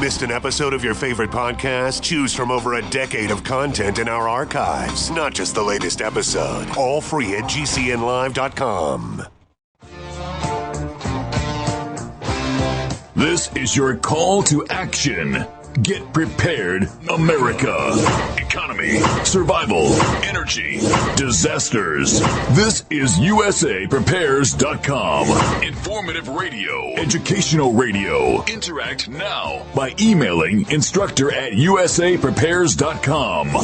Missed an episode of your favorite podcast? Choose from over a decade of content in our archives, not just the latest episode. All free at GCNlive.com. This is your call to action. Get prepared, America. Economy, survival, energy, disasters. This is USAPrepares.com. Informative radio, educational radio. Interact now by emailing instructor@USAPrepares.com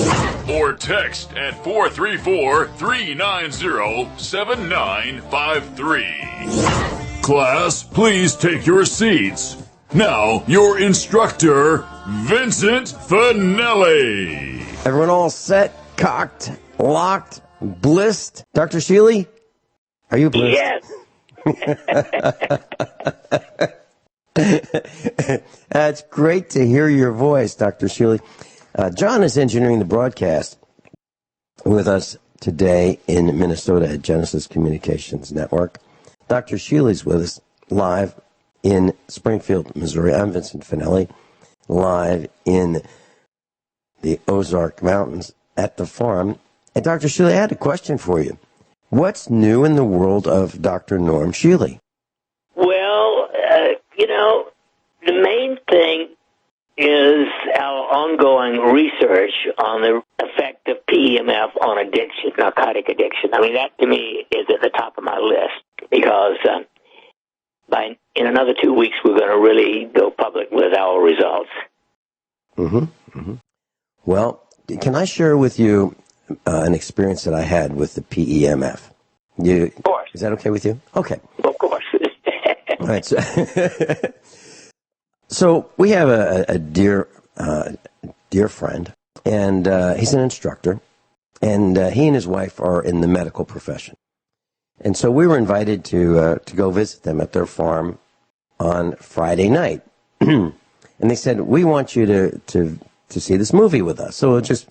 or text at 434-390-7953. Class, please take your seats. Now, your instructor, Vincent Finelli. Everyone all set, cocked, locked, blissed? Dr. Shealy, are you blissed? Yes. That's great to hear your voice, Dr. Shealy. John is engineering the broadcast with us today in Minnesota at Genesis Communications Network. Dr. Shealy's with us live in Springfield, Missouri. I'm Vincent Finelli, live in the Ozark Mountains at the farm. And Dr. Shealy, I had a question for you. What's new in the world of Dr. Norm Shealy? Well, the main thing is our ongoing research on the effect of PEMF on addiction, narcotic addiction. I mean, that to me is at the top of my list because in another 2 weeks, we're going to really go public with our results. Well, can I share with you an experience that I had with the PEMF? Of course. Is that okay with you? Okay. Of course. All right. So we have a dear friend, and he's an instructor, and he and his wife are in the medical profession. And so we were invited to go visit them at their farm on Friday night. And they said, we want you to see this movie with us. So just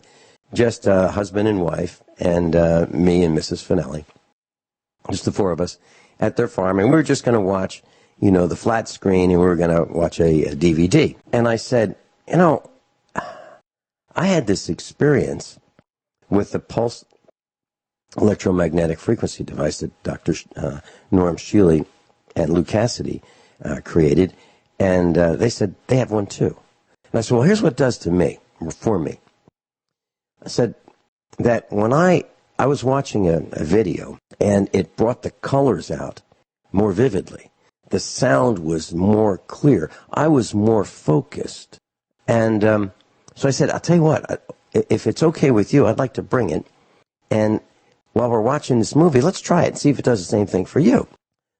husband and wife and me and Mrs. Finelli, just the four of us at their farm. And we were just going to watch, the flat screen, and we were going to watch a DVD. And I said, I had this experience with the pulse electromagnetic frequency device that Dr. Norm Shealy and Lou Cassidy created, and they said they have one too. And I said, well, here's what it does to me, or for me. I said that when I was watching a video, and it brought the colors out more vividly, the sound was more clear, I was more focused. And so I said, I'll tell you what, if it's okay with you, I'd like to bring it, and while we're watching this movie, let's try it and see if it does the same thing for you.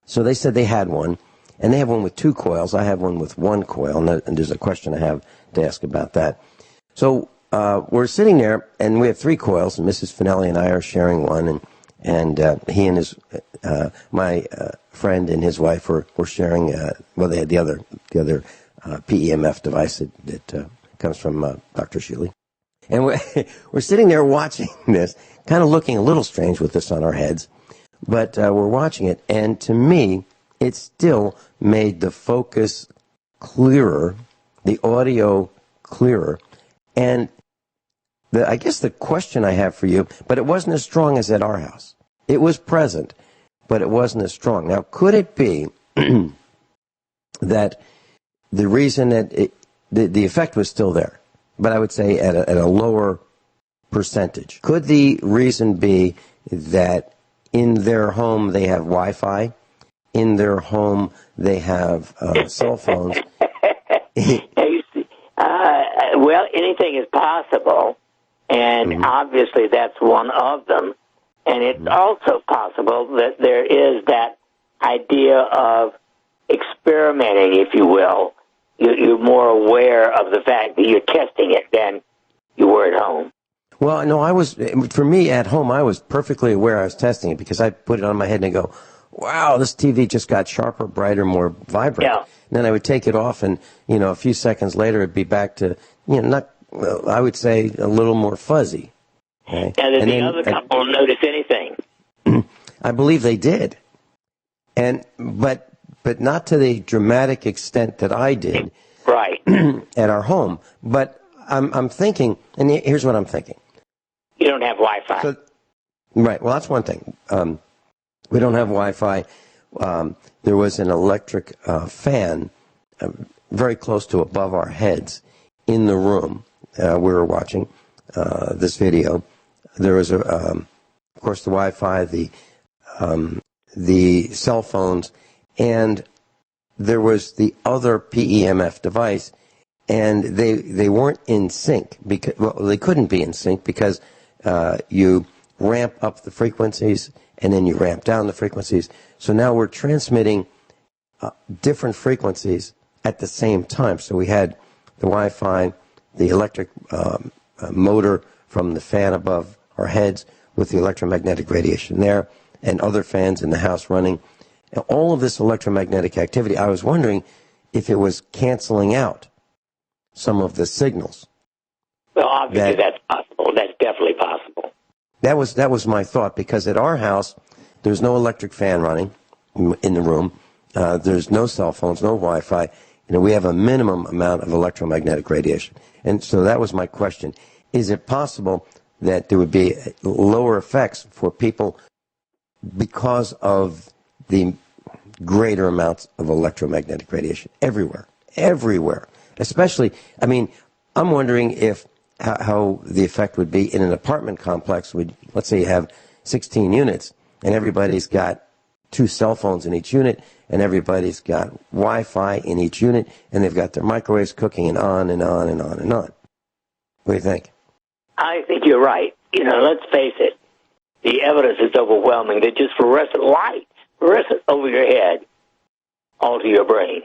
So they said they had one, and they have one with 2 coils. I have one with 1 coil, and there's a question I have to ask about that. So we're sitting there, and we have 3 coils, and Mrs. Finelli and I are sharing one, and he and his my friend and his wife were sharing. They had the other PEMF device that comes from Dr. Shealy. And we're sitting there watching this, kind of looking a little strange with this on our heads, but we're watching it, and to me, it still made the focus clearer, the audio clearer, and I guess the question I have for you, but it wasn't as strong as at our house. It was present, but it wasn't as strong. Now, could it be that the reason that the effect was still there, but I would say at a lower percentage? Could the reason be that in their home they have Wi-Fi, in their home they have cell phones? Well, anything is possible, and obviously that's one of them. And it's also possible that there is that idea of experimenting, if you will. You're more aware of the fact that you're testing it than you were at home. Well, no, for me at home, I was perfectly aware I was testing it because I put it on my head and I go, wow, this TV just got sharper, brighter, more vibrant. Yeah. And then I would take it off and, a few seconds later it'd be back to, I would say a little more fuzzy. Okay? Now, did the other couple notice anything? I believe they did. But not to the dramatic extent that I did. Right. at our home. But I'm thinking, and here's what I'm thinking. You don't have Wi-Fi. So, right. Well, that's one thing. We don't have Wi-Fi. There was an electric fan very close to above our heads in the room. We were watching this video. There was, of course, the Wi-Fi, the cell phones, and there was the other PEMF device, and they weren't in sync because, well, they couldn't be in sync because you ramp up the frequencies and then you ramp down the frequencies. So now we're transmitting different frequencies at the same time. So we had the Wi-Fi, the electric motor from the fan above our heads with the electromagnetic radiation there, and other fans in the house running. And all of this electromagnetic activity, I was wondering if it was canceling out some of the signals. Well, obviously that's possible. That's definitely possible. That was my thought, because at our house, there's no electric fan running in the room. There's no cell phones, no Wi-Fi. We have a minimum amount of electromagnetic radiation. And so that was my question. Is it possible that there would be lower effects for people because of the greater amounts of electromagnetic radiation everywhere? Especially, I'm wondering if how the effect would be in an apartment complex. Let's say you have 16 units, and everybody's got 2 cell phones in each unit, and everybody's got Wi-Fi in each unit, and they've got their microwaves cooking, and on and on and on and on. What do you think? I think you're right. Let's face it. The evidence is overwhelming that just fluorescent lights, fluorescent over your head, alter your brain.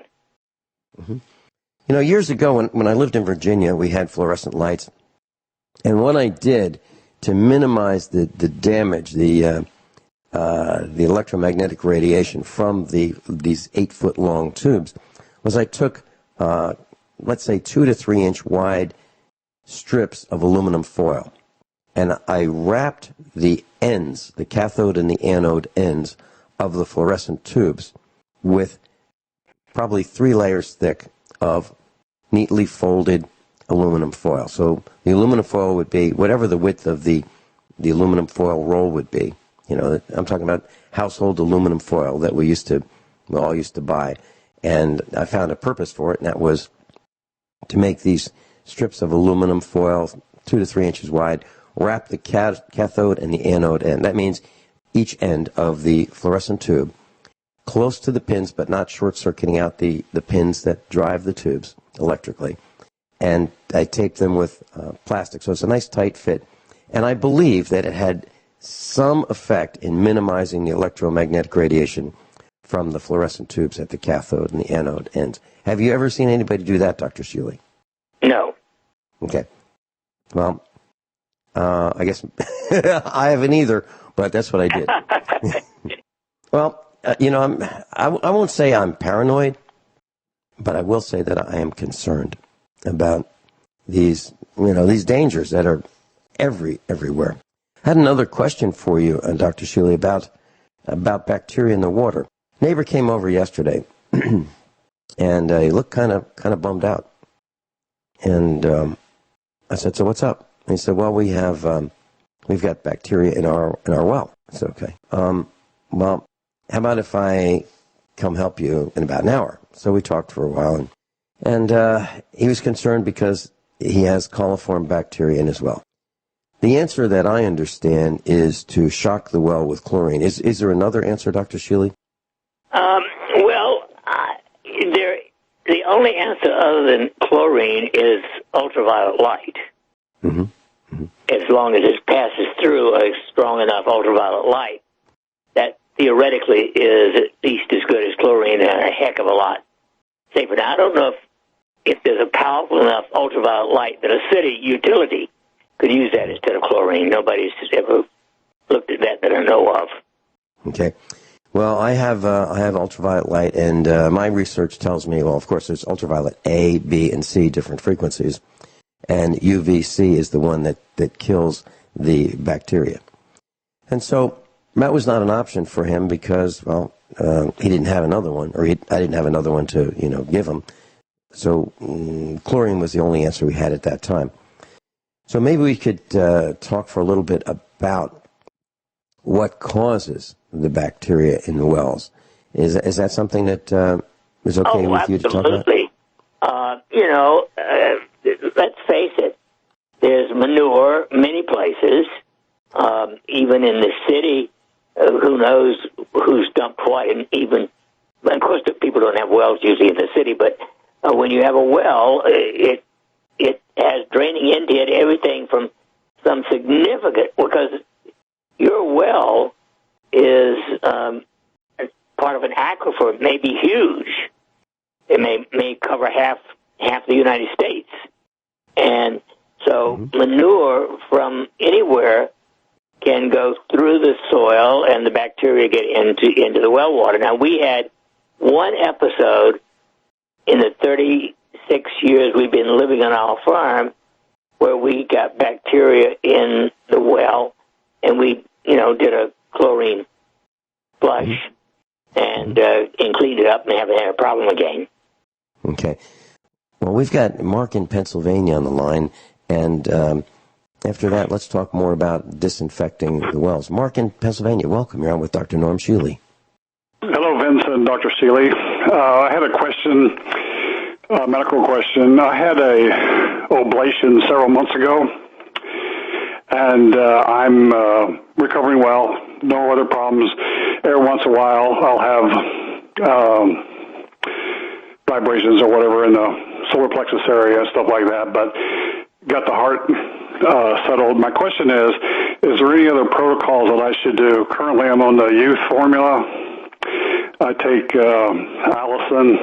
Mm-hmm. Years ago when I lived in Virginia, we had fluorescent lights. And what I did to minimize the damage, the electromagnetic radiation from these 8-foot-long tubes, was I took, let's say, 2 to 3 inch wide strips of aluminum foil, and I wrapped the ends, the cathode and the anode ends of the fluorescent tubes with probably 3 layers thick of neatly folded aluminum foil. So the aluminum foil would be whatever the width of the aluminum foil roll would be. I'm talking about household aluminum foil that we all used to buy. And I found a purpose for it, and that was to make these strips of aluminum foil 2 to 3 inches wide, wrap the cathode and the anode end. That means each end of the fluorescent tube, close to the pins but not short-circuiting out the pins that drive the tubes electrically. And I taped them with plastic, so it's a nice tight fit. And I believe that it had some effect in minimizing the electromagnetic radiation from the fluorescent tubes at the cathode and the anode ends. Have you ever seen anybody do that, Dr. Shealy? No. Okay. Well, I guess I haven't either, but that's what I did. Well, I won't say I'm paranoid, but I will say that I am concerned about these dangers that are everywhere. I had another question for you, Dr. Shealy, about bacteria in the water. Neighbor came over yesterday, and he looked kind of bummed out. And I said, "So what's up?" And he said, "Well, we've got bacteria in our well." I said, "Okay. Well, how about if I come help you in about an hour?" So we talked for a while, and he was concerned because he has coliform bacteria in his well. The answer that I understand is to shock the well with chlorine. Is there another answer, Dr. Shealy? The only answer other than chlorine is ultraviolet light. Mm-hmm. Mm-hmm. As long as it passes through a strong enough ultraviolet light, that theoretically is at least as good as chlorine and a heck of a lot safer. Now, I don't know if there's a powerful enough ultraviolet light that a city utility could use that instead of chlorine. Nobody's ever looked at that I know of. Okay. Well, I have ultraviolet light, and my research tells me, well, of course, there's ultraviolet A, B, and C, different frequencies, and UVC is the one that kills the bacteria. And so that was not an option for him because, well, he didn't have another one, or I didn't have another one to, give him. So chlorine was the only answer we had at that time. So maybe we could talk for a little bit about what causes the bacteria in the wells. Is that something that is okay with you to talk about? Absolutely. Let's face it. There's manure many places, even in the city. Who knows who's dumped what, and even, of course, the people don't have wells usually in the city, but when you have a well, it has draining into it everything from some significant, because your well is part of an aquifer. It may be huge. It may cover half the United States. And so manure from anywhere can go through the soil and the bacteria get into the well water. Now, we had one episode in the 36 years we've been living on our farm where we got bacteria in the well, and we, did a chlorine flush and cleaned it up and haven't had a problem again. Okay. Well, we've got Mark in Pennsylvania on the line, and after that, let's talk more about disinfecting the wells. Mark in Pennsylvania, welcome. You're on with Dr. Norm Shealy. Hello, Vincent, Dr. Shealy. I had a question, a medical question. I had a oblation several months ago, and I'm recovering well, no other problems. Every once in a while, I'll have vibrations or whatever in the solar plexus area, stuff like that, but got the heart settled. My question is there any other protocols that I should do? Currently, I'm on the youth formula. I take Allison,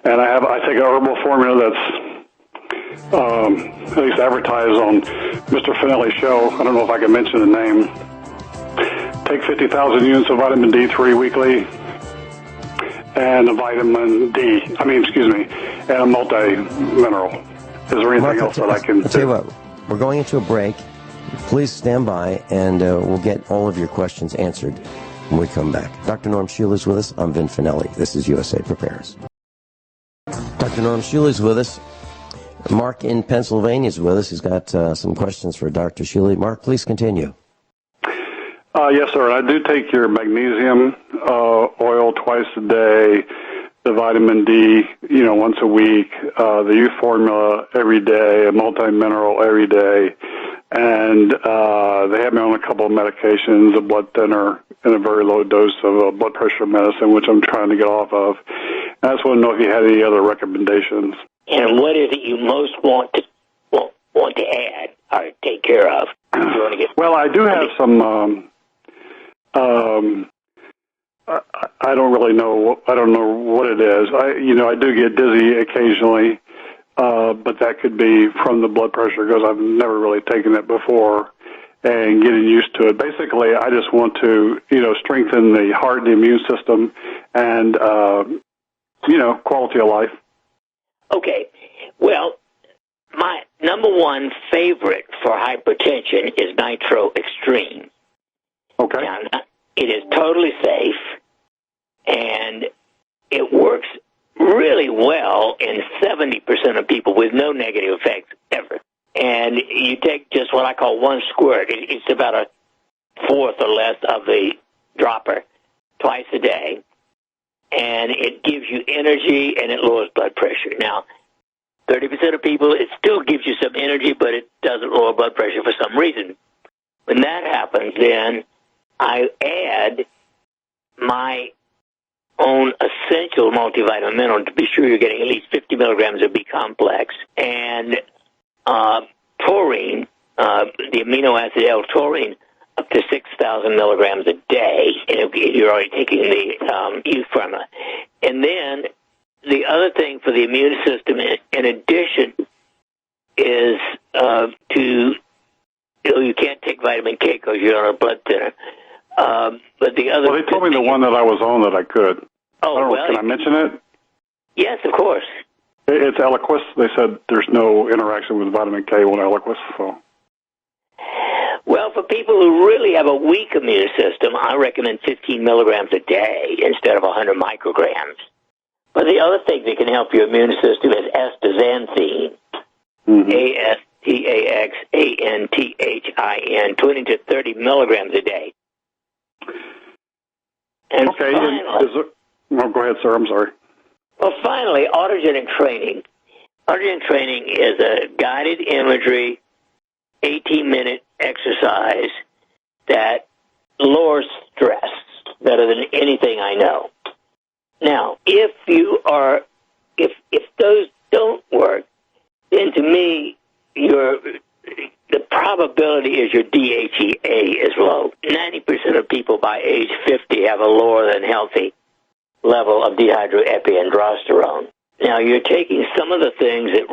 and I take a herbal formula that's at least advertised on Mr. Finelli's show. I don't know if I can mention the name. Take 50,000 units of vitamin D3 weekly, and a vitamin D. And a multi-mineral. Is there anything else that I can do? I'll tell you what, we're going into a break. Please stand by, and we'll get all of your questions answered when we come back. Dr. Norm Shealy is with us. I'm Vin Finelli. This is USA Prepares. Dr. Norm Shealy is with us. Mark in Pennsylvania is with us. He's got some questions for Dr. Shealy. Mark, please continue. Yes, sir. I do take your magnesium oil twice a day, the vitamin D, once a week, the youth formula every day, a multi-mineral every day, and they have me on a couple of medications, a blood thinner, and a very low dose of blood pressure medicine, which I'm trying to get off of. And I just want to know if you had any other recommendations. And what is it you most want to add or take care of? Well, I do have some. I don't really know. I don't know what it is. I do get dizzy occasionally, but that could be from the blood pressure because I've never really taken it before and getting used to it. Basically, I just want to, strengthen the heart and the immune system and, quality of life. Okay. Well, my number one favorite for hypertension is Nitro Extreme. Okay. Now, it is totally safe, and it works really well in 70% of people with no negative effects ever. And you take just what I call one squirt. It's about a fourth or less of the dropper twice a day, and it gives you energy and it lowers blood pressure. Now, 30% of people, it still gives you some energy, but it doesn't lower blood pressure for some reason. When that happens, then I add my own essential multivitamin mineral to be sure you're getting at least 50 milligrams of B-complex, and taurine, the amino acid L-taurine, up to 6,000 milligrams a day, and you're already taking the youth formula. And then the other thing for the immune system, in addition, is you can't take vitamin K because you're on a blood thinner. But the other. Well, they told me the one that I was on that I could. Oh, I don't know, can I mention it? Yes, of course. It's Eliquis. They said there's no interaction with vitamin K with Eliquis. So. Well, for people who really have a weak immune system, I recommend 15 milligrams a day instead of 100 micrograms. But the other thing that can help your immune system is astaxanthin, Astaxanthin, 20 to 30 milligrams a day. And okay, finally, go ahead, sir, I'm sorry. Well, finally, autogenic training. Autogenic training is a guided imagery, 18-minute exercise that lowers stress better than anything I know. Now, if those don't work, then to me, the probability is your DHEA is low. 90% of people by age 50 have a lower than healthy level of dehydroepiandrosterone. Now, you're taking some of the things that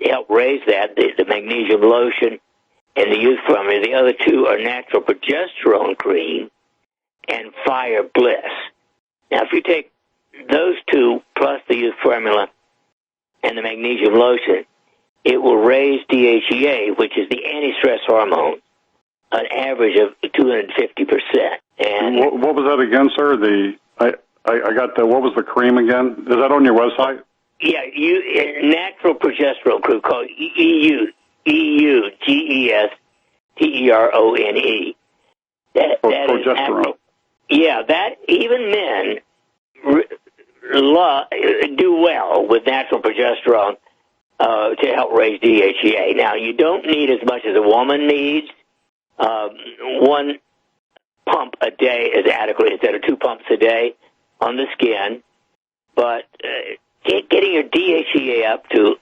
help raise that, the magnesium lotion and the youth formula. The other two are natural progesterone cream and Fire Bliss. Now, if you take those two plus the youth formula and the magnesium lotion, it will raise DHEA, which is the anti-stress hormone, an average of 250%. And what was that again, sir? I got the, what was the cream again? Is that on your website? Yeah, natural progesterone cream called EUGESTERONE. That progesterone. That even men do well with natural progesterone to help raise DHEA. Now, you don't need as much as a woman needs. 1 pump a day is adequate instead of 2 pumps a day on the skin. But getting your DHEA up to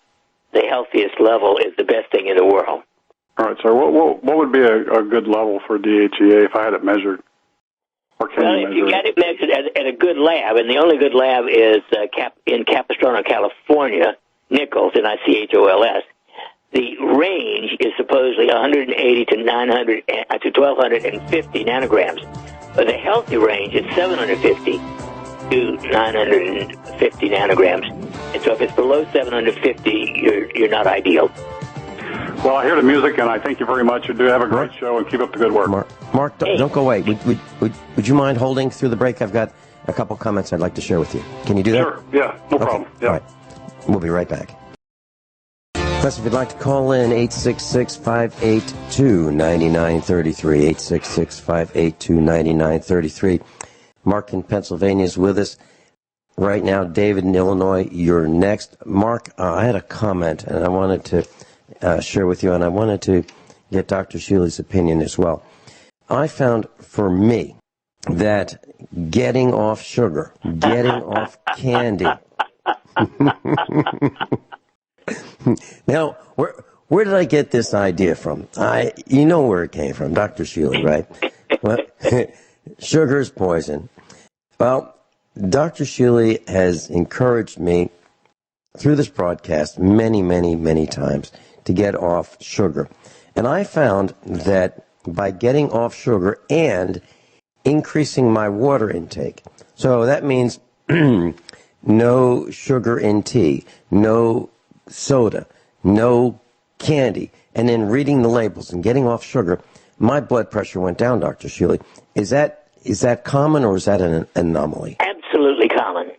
the healthiest level is the best thing in the world. All right, sir. What would be a good level for DHEA if I had it measured? Or can you if you get it measured at a good lab, and the only good lab is in Capistrano, California, Nichols, Nichols, the range is supposedly 180 to 900 to 1,250 nanograms, but the healthy range is 750 to 950 nanograms. And so if it's below 750, you're not ideal. Well, I hear the music, and I thank you very much. You do have a great show, and keep up the good work. Mark, don't go away. Would you mind holding through the break? I've got a couple comments I'd like to share with you. Can you do that? Sure, yeah, no problem. Yeah. All right. We'll be right back. Plus, if you'd like to call in, 866-582-9933, 866-582-9933. Mark in Pennsylvania is with us right now. David in Illinois, you're next. Mark, I had a comment, and I wanted to share with you, and I wanted to get Dr. Shealy's opinion as well. I found, for me, that getting off sugar, getting off candy. Now, where did I get this idea from? You know where it came from, Dr. Shealy, right? Well, sugar is poison. Well, Dr. Shealy has encouraged me through this broadcast many, many, many times to get off sugar. And I found that by getting off sugar and increasing my water intake, so that means no sugar in tea, no soda, no candy, and then reading the labels and getting off sugar, my blood pressure went down, Dr. Shealy. Is that common, or is that an anomaly? Absolutely common.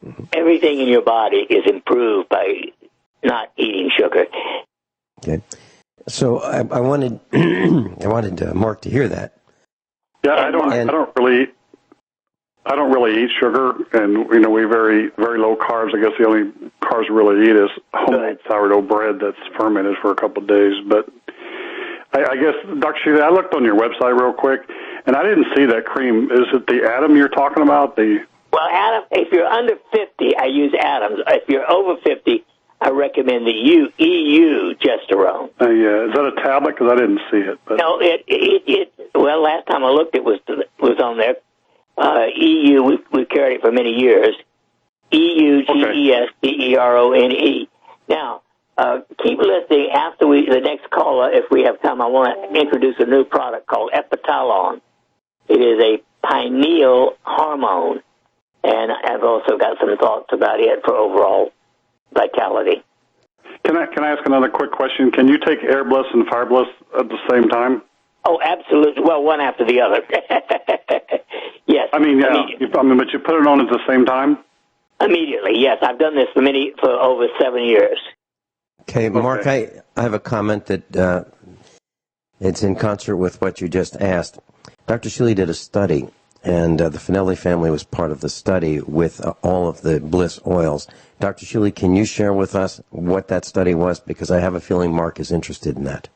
Mm-hmm. Everything in your body is improved by not eating sugar. Okay. So I wanted Mark to hear that. Yeah, I don't really eat sugar, and we very, very low carbs. I guess the only carbs we really eat is homemade sourdough bread that's fermented for a couple of days. But I guess, Dr. Shealy, I looked on your website real quick, and I didn't see that cream. Is it the Atom you're talking about? Well, Atom. If you're under 50, I use Atoms. If you're over 50, I recommend the EU gesterone. Yeah, is that a tablet? Because I didn't see it. But. No, well, last time I looked, it was on there. EU, we've carried it for many years. EUGESTERONE. Now, keep listening. After the next caller, if we have time, I want to introduce a new product called Epitalon. It is a pineal hormone, and I've also got some thoughts about it for overall vitality. Can I ask another quick question? Can you take Air Bliss and Fire Bliss at the same time? Oh, absolutely. Well, one after the other. Yes. But you put it on at the same time? Immediately, yes. I've done this for over 7 years. Okay, Mark, I have a comment that it's in concert with what you just asked. Dr. Shealy did a study, and the Finelli family was part of the study with all of the Bliss oils. Dr. Shealy, can you share with us what that study was? Because I have a feeling Mark is interested in that.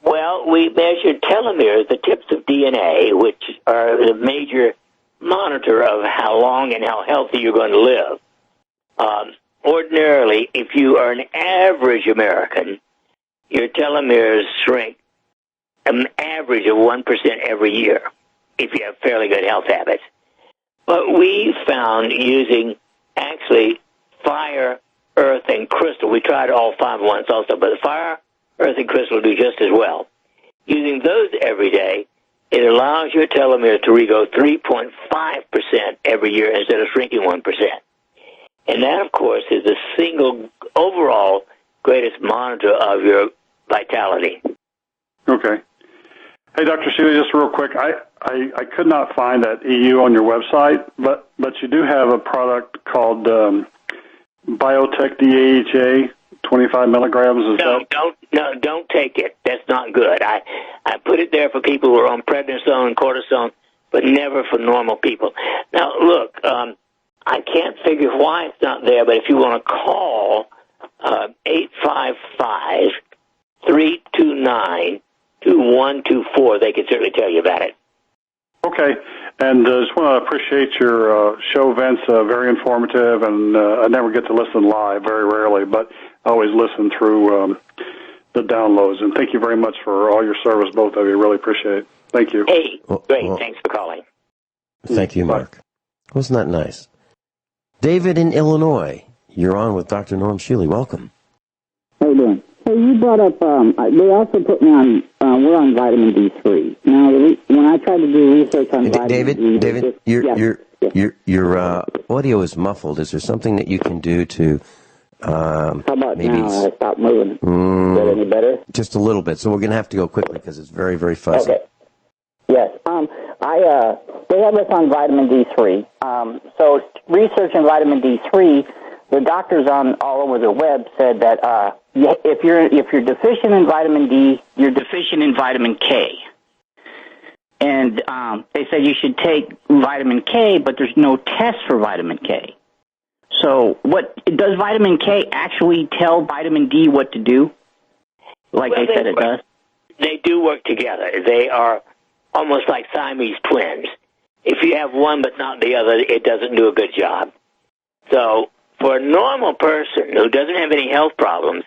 Well, we measured telomeres, the tips of DNA, which are the major monitor of how long and how healthy you're going to live. Ordinarily, if you are an average American, your telomeres shrink an average of 1% every year if you have fairly good health habits. But we found using actually fire, earth, and crystal. We tried all 5 at once also, but the fire, earth, and crystal do just as well. Using those every day, it allows your telomeres to regrow 3.5% every year instead of shrinking 1%. And that, of course, is the single overall greatest monitor of your vitality. Okay. Hey, Dr. Shealy, just real quick, I could not find that EU on your website, but you do have a product called Biotech DHA, 25 milligrams. Don't take it. That's not good. I put it there for people who are on prednisone and cortisone, but never for normal people. Now, look, I can't figure why it's not there, but if you want to call 855-329-2124, they can certainly tell you about it. Okay. And just want to appreciate your show, Vince. Very informative, and I never get to listen live, very rarely, but I always listen through the downloads. And thank you very much for all your service, both of you. Really appreciate it. Thank you. Hey, great. Thanks for calling. Thank you, Mark. Wasn't that nice? David in Illinois, you're on with Dr. Norm Shealy. Welcome. How you doing? Hey, you brought up, they also put me on, we're on vitamin D3. Now, when I tried to do research on vitamin D... David, your audio is muffled. Is there something that you can do to... How about maybe now? I stopped moving. Is that any better? Just a little bit. So we're going to have to go quickly because it's very, very fuzzy. Okay. Yes. They have us on vitamin D3. So research in vitamin D3, the doctors on all over the web said that if you're deficient in vitamin D, you're deficient in vitamin K. And they said you should take vitamin K, but there's no test for vitamin K. So does vitamin K actually tell vitamin D what to do? Like they said it does? They do work together. They are almost like Siamese twins. If you have one but not the other, it doesn't do a good job. So for a normal person who doesn't have any health problems,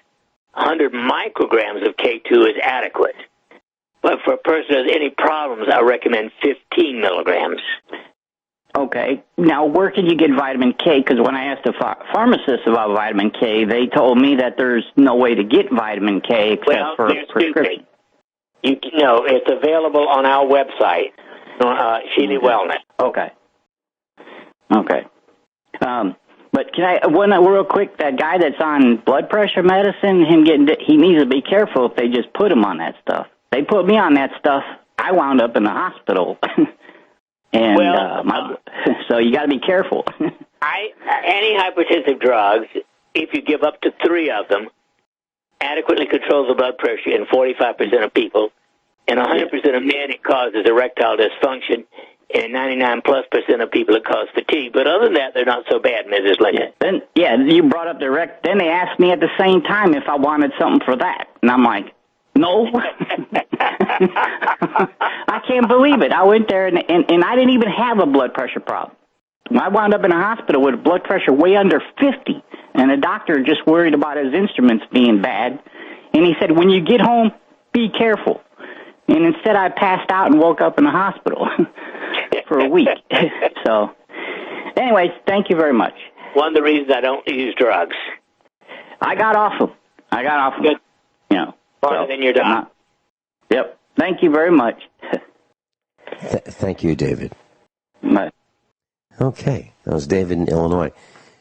100 micrograms of K2 is adequate. But for a person who has any problems, I recommend 15 milligrams. Okay. Now, where can you get vitamin K? Because when I asked the pharmacist about vitamin K, they told me that there's no way to get vitamin K except for a prescription. No, it's available on our website, Shealy Wellness. Okay. But can I, real quick, that guy that's on blood pressure medicine, he needs to be careful if they just put him on that stuff. They put me on that stuff. I wound up in the hospital. And so you got to be careful. Antihypertensive drugs, if you give up to 3 of them, adequately controls the blood pressure in 45% of people. In 100% of men, it causes erectile dysfunction. In 99+% of people, it causes fatigue. But other than that, they're not so bad, Mrs. Lincoln. Then you brought up then they asked me at the same time if I wanted something for that. And I'm like, no. I can't believe it. I went there, and I didn't even have a blood pressure problem. I wound up in a hospital with a blood pressure way under 50, and the doctor just worried about his instruments being bad. And he said, when you get home, be careful. And instead, I passed out and woke up in the hospital for a week. So, anyways, thank you very much. One of the reasons I don't use drugs. I got off them. Good. Farther than you're done. Yep. Thank you very much. Thank you, David. Bye. Okay. That was David in Illinois.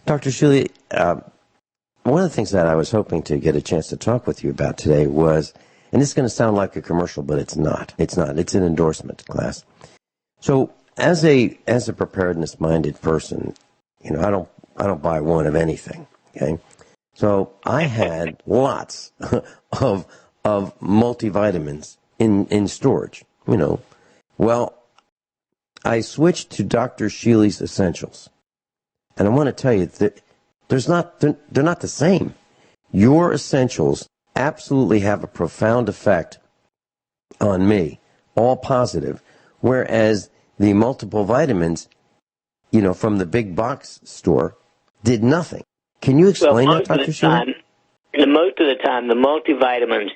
Dr. Shealy, one of the things that I was hoping to get a chance to talk with you about today was, and this is going to sound like a commercial, but it's not. It's not. It's an endorsement class. So as a preparedness-minded person, I don't I don't buy one of anything. Okay, so I had lots of multivitamins in storage. Well, I switched to Dr. Shealy's Essentials, and I want to tell you that they're not the same. Your Essentials absolutely have a profound effect on me, all positive, whereas the multiple vitamins, from the big box store, did nothing. Can you explain that, Dr. Shealy? Most of the time, the multivitamins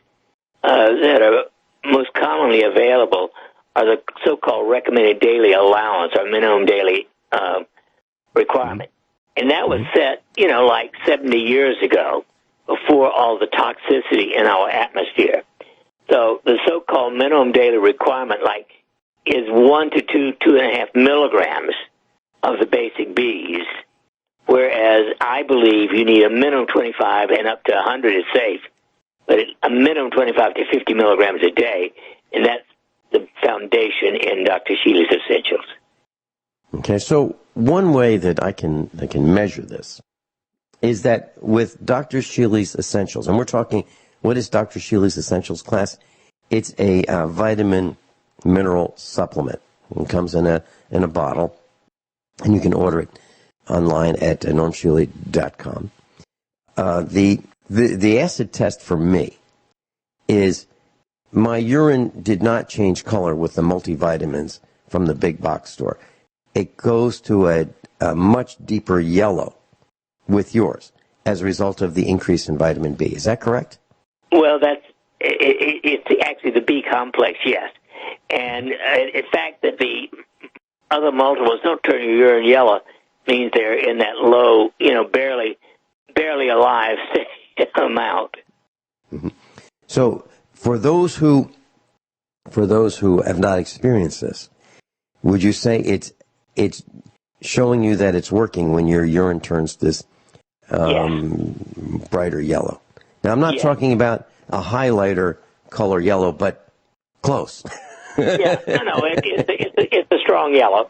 that are most commonly available are the so-called recommended daily allowance or minimum daily requirement. And that was set, like 70 years ago, before all the toxicity in our atmosphere. So the so-called minimum daily requirement, is 1 to 2.5 milligrams of the basic Bs, whereas I believe you need a minimum 25 and up to 100 is safe, but a minimum 25 to 50 milligrams a day, and that's the foundation in Dr. Shealy's Essentials. Okay, so one way that I can measure this is that with Dr. Shealy's Essentials, and we're talking, what is Dr. Shealy's Essentials class? It's a vitamin mineral supplement. It comes in a bottle, and you can order it online at normshealy.com. The acid test for me is my urine did not change color with the multivitamins from the big box store. It goes to a much deeper yellow with yours as a result of the increase in vitamin B. Is that correct? Well, it's actually the B complex, yes. And the fact that the other multiples don't turn your urine yellow means they're in that low, barely alive amount. Mm-hmm. So for those who have not experienced this, would you say it's showing you that it's working when your urine turns this brighter yellow? Now, I'm not talking about a highlighter color yellow, but close. It's a strong yellow,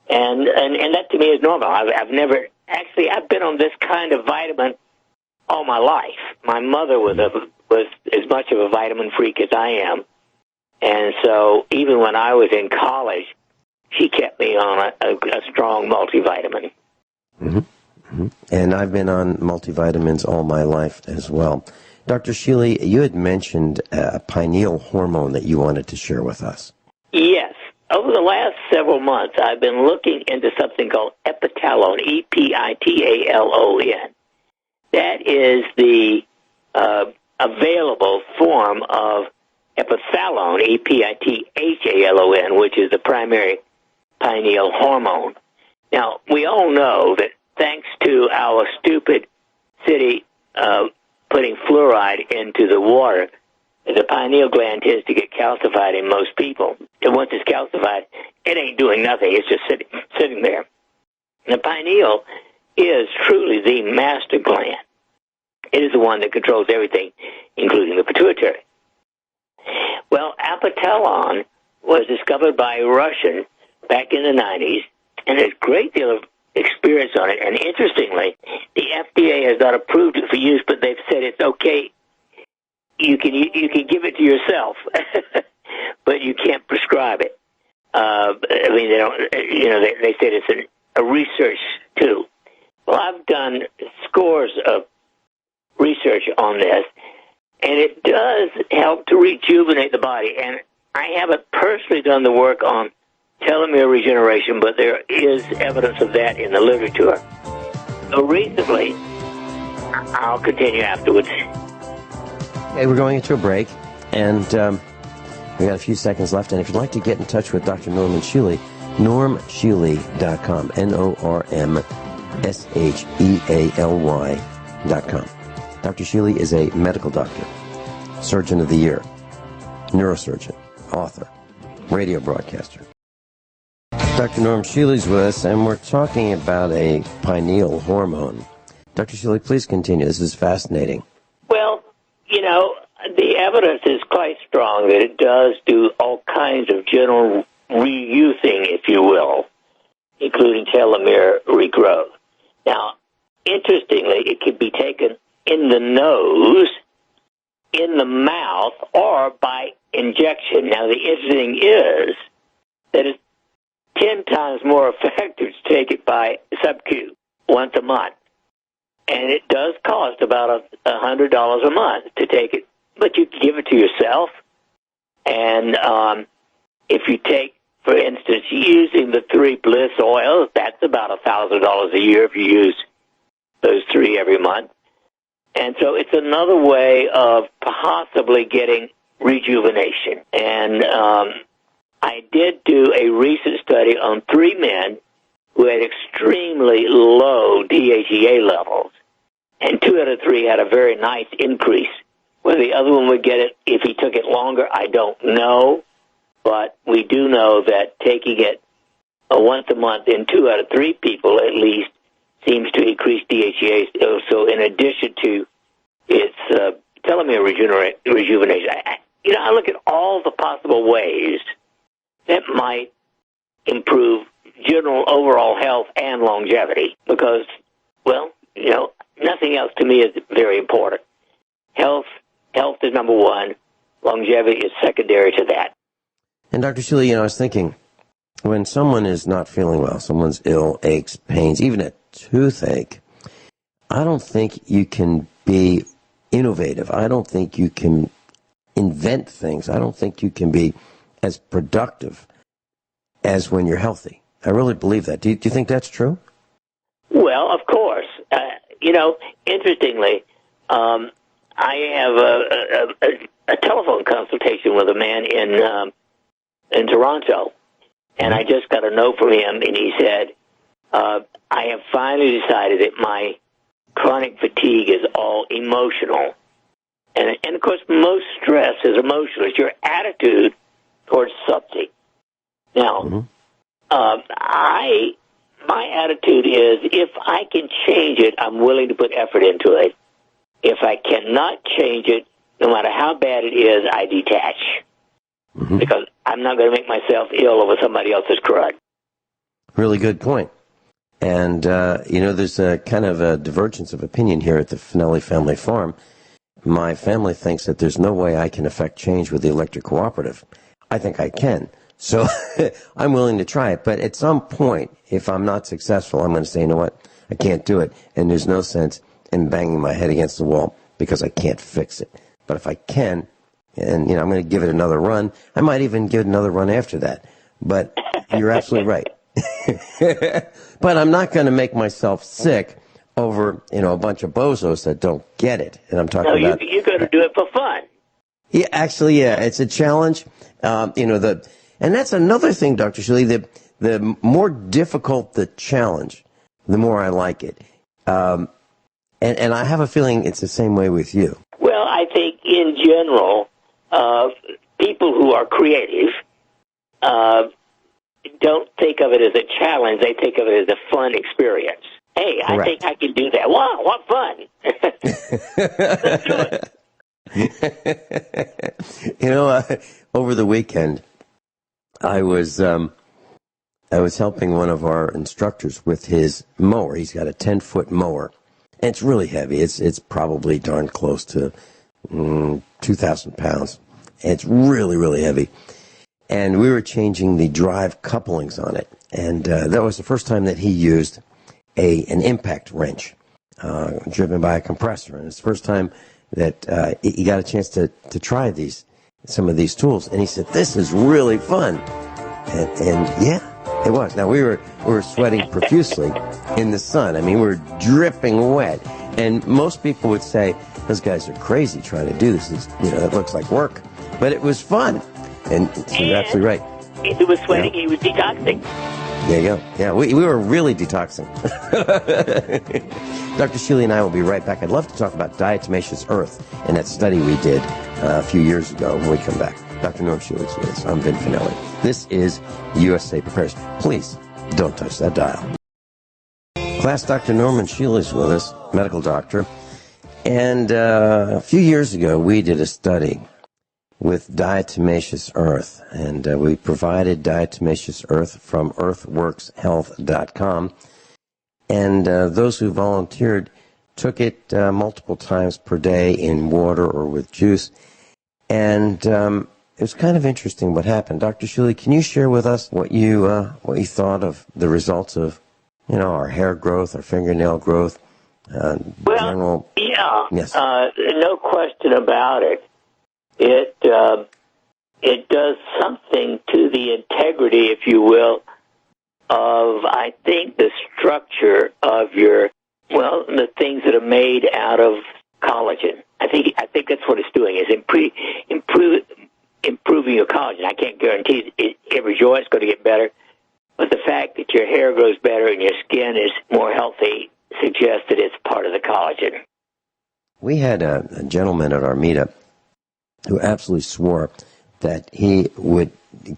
and that to me is normal. I've been on this kind of vitamin all my life. My mother was as much of a vitamin freak as I am, and so even when I was in college, she kept me on a strong multivitamin. Mm-hmm. Mm-hmm. And I've been on multivitamins all my life as well. Dr. Shealy, you had mentioned a pineal hormone that you wanted to share with us. Yes. Over the last several months, I've been looking into something called epitalone, E-P-I-T-A-L-O-N. That is the available form of epithalone, E-P-I-T-H-A-L-O-N, which is the primary pineal hormone. Now, we all know that thanks to our stupid city putting fluoride into the water, the pineal gland tends to get calcified in most people. And once it's calcified, it ain't doing nothing. It's just sitting there. The pineal is truly the master gland. It is the one that controls everything, including the pituitary. Well, apitalon was discovered by a Russian back in the 90s, and there's a great deal of experience on it. And interestingly, the FDA has not approved it for use, but they've said it's okay. You can give it to yourself, but you can't prescribe it. They don't. They said it's a research tool. Well, I've done scores of research on this, and it does help to rejuvenate the body. And I haven't personally done the work on telomere regeneration, but there is evidence of that in the literature. So recently, I'll continue afterwards. Okay, we're going into a break, and we got a few seconds left. And if you'd like to get in touch with Dr. Norman Shealy, normshealy.com, NORMSHEALY.com. Dr. Shealy is a medical doctor, surgeon of the year, neurosurgeon, author, radio broadcaster. Dr. Norm Shealy's with us, and we're talking about a pineal hormone. Dr. Shealy, please continue. This is fascinating. Well, the evidence is quite strong that it does do all kinds of general reusing, if you will, including telomere regrowth. Now, interestingly, it can be taken in the nose, in the mouth, or by injection. Now, the interesting is that it's 10 times more effective to take it by sub-Q once a month. And it does cost about $100 a month to take it, but you can give it to yourself. And if you take, for instance, using the 3 Bliss oils, that's about $1,000 a year if you use those 3 every month. And so it's another way of possibly getting rejuvenation. And I did do a recent study on 3 men who had extremely low DHEA levels, and 2 out of 3 had a very nice increase. Whether the other one would get it if he took it longer, I don't know, but we do know that taking it once a month in 2 out of 3 people at least seems to increase DHEA. So in addition to its telomere rejuvenation, I look at all the possible ways that might improve general overall health and longevity because, well, nothing else to me is very important. Health is number one. Longevity is secondary to that. And Dr. Shealy, I was thinking, when someone is not feeling well, someone's ill, aches, pains, even a toothache, I don't think you can be innovative. I don't think you can invent things. I don't think you can be as productive as when you're healthy. I really believe that. Do you think that's true? Well, of course. Interestingly, I have a telephone consultation with a man in Toronto, and I just got a note from him, and he said, I have finally decided that my chronic fatigue is all emotional. And of course, most stress is emotional. It's your attitude towards something. Now, my attitude is if I can change it, I'm willing to put effort into it. If I cannot change it, no matter how bad it is, I detach. Because I'm not going to make myself ill over somebody else's crud. Really good point. And, there's a kind of a divergence of opinion here at the Finelli Family Farm. My family thinks that there's no way I can affect change with the electric cooperative. I think I can. So I'm willing to try it. But at some point, if I'm not successful, I'm going to say, you know what, I can't do it. And there's no sense in banging my head against the wall because I can't fix it. But if I can, and, I'm going to give it another run. I might even give it another run after that. But you're absolutely right. But I'm not going to make myself sick over, a bunch of bozos that don't get it. And I'm talking about... No, you're going to do it for fun. Yeah, actually, yeah, it's a challenge. And that's another thing, Dr. Shealy, the more difficult the challenge, the more I like it. And I have a feeling it's the same way with you. Well, I think in general, people who are creative don't think of it as a challenge. They think of it as a fun experience. Hey, I think I can do that. Wow, what fun. Let's do it. Over the weekend, I was helping one of our instructors with his mower. He's got a 10-foot mower, and it's really heavy. It's probably darn close to 2,000 pounds. It's really, really heavy. And we were changing the drive couplings on it, and that was the first time that he used an impact wrench driven by a compressor. And it's the first time that he got a chance to try some of these tools. And he said, "This is really fun." And yeah, it was. Now we were sweating profusely in the sun. I mean, we were dripping wet. And most people would say, "Those guys are crazy trying to do this. It looks like work." But it was fun. And you're absolutely right. If he was sweating, he was detoxing. There you go. Yeah, we were really detoxing. Dr. Shealy and I will be right back. I'd love to talk about diatomaceous earth and that study we did a few years ago when we come back. Dr. Norm Shealy's with us. I'm Vin Finelli. This is USA Prepares. Please don't touch that dial. Class Dr. Norman Shealy's with us, medical doctor. And a few years ago, we did a study with diatomaceous earth, and we provided diatomaceous earth from earthworkshealth.com. And those who volunteered took it multiple times per day in water or with juice. And it was kind of interesting what happened. Dr. Shealy, can you share with us what you thought of the results of, our hair growth, our fingernail growth, general? Yeah, yes. No question about it. It does something to the integrity, if you will, of, I think, the structure of the things that are made out of collagen. I think that's what it's doing, is improving your collagen. I can't guarantee every joint's going to get better, but the fact that your hair grows better and your skin is more healthy suggests that it's part of the collagen. We had a gentleman at our meetup who absolutely swore that he would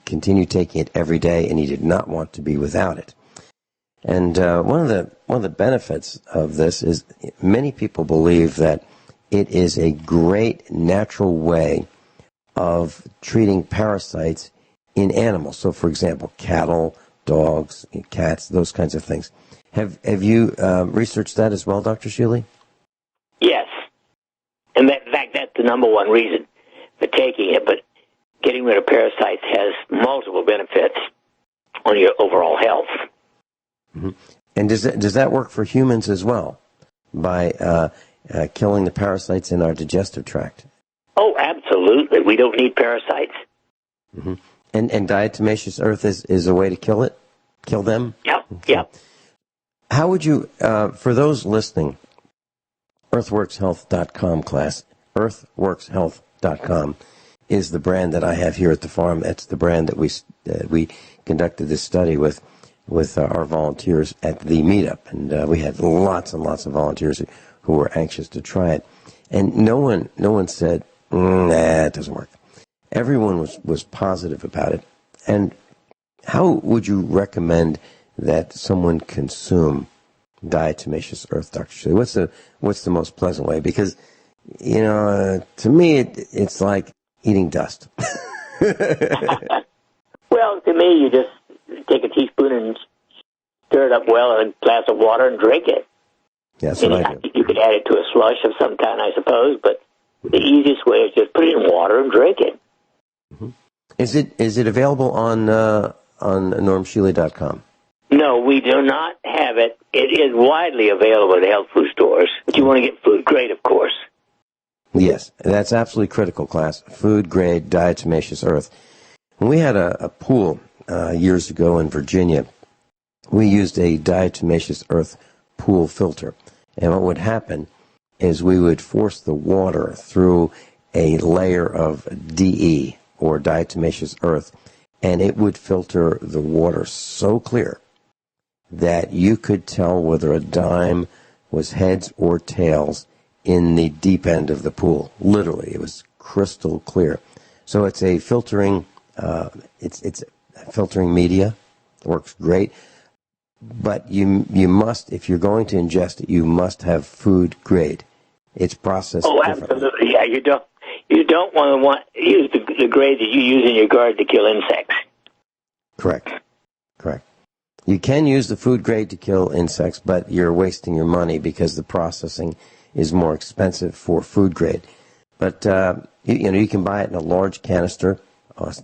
continue taking it every day, and he did not want to be without it. And one of the benefits of this is many people believe that it is a great natural way of treating parasites in animals. So, for example, cattle, dogs, cats, those kinds of things. Have you researched that as well, Dr. Shealy? Yes. And in fact, that's the number one reason for taking it. But getting rid of parasites has multiple benefits on your overall health. Mm-hmm. And does that work for humans as well, by killing the parasites in our digestive tract? Oh, absolutely. We don't need parasites. Mm-hmm. And diatomaceous earth is a way to kill them? Yep, okay. Yep. How would you, for those listening, earthworkshealth.com class, earthworkshealth.com is the brand that I have here at the farm. That's the brand that we conducted this study with our volunteers at the meetup. And we had lots and lots of volunteers who were anxious to try it. And no one said, nah, it doesn't work. Everyone was positive about it. And how would you recommend that someone consume diatomaceous earth, Dr. Shealy? What's the most pleasant way? Because, to me, it's like eating dust. Well, to me, you just take a teaspoon and stir it up well in a glass of water and drink it. That's what I do. You could add it to a slush of some kind, I suppose, but the easiest way is just put it in water and drink it. Mm-hmm. Is it available on normshealy.com? No, we do not have it. It is widely available at health food stores, but you want to get food grade, of course. Yes, that's absolutely critical, class. Food grade diatomaceous earth. When we had a pool years ago in Virginia, we used a diatomaceous earth pool filter. And what would happen is we would force the water through a layer of DE, or diatomaceous earth, and it would filter the water so clear that you could tell whether a dime was heads or tails in the deep end of the pool. Literally, it was crystal clear. So it's a filtering, it's a filtering media. It works great. But you must, if you're going to ingest it, you must have food grade. It's processed differently. Absolutely. Yeah, you don't want to use the grade that you use in your garden to kill insects. Correct. You can use the food grade to kill insects, but you're wasting your money because the processing is more expensive for food grade. But you can buy it in a large canister. Let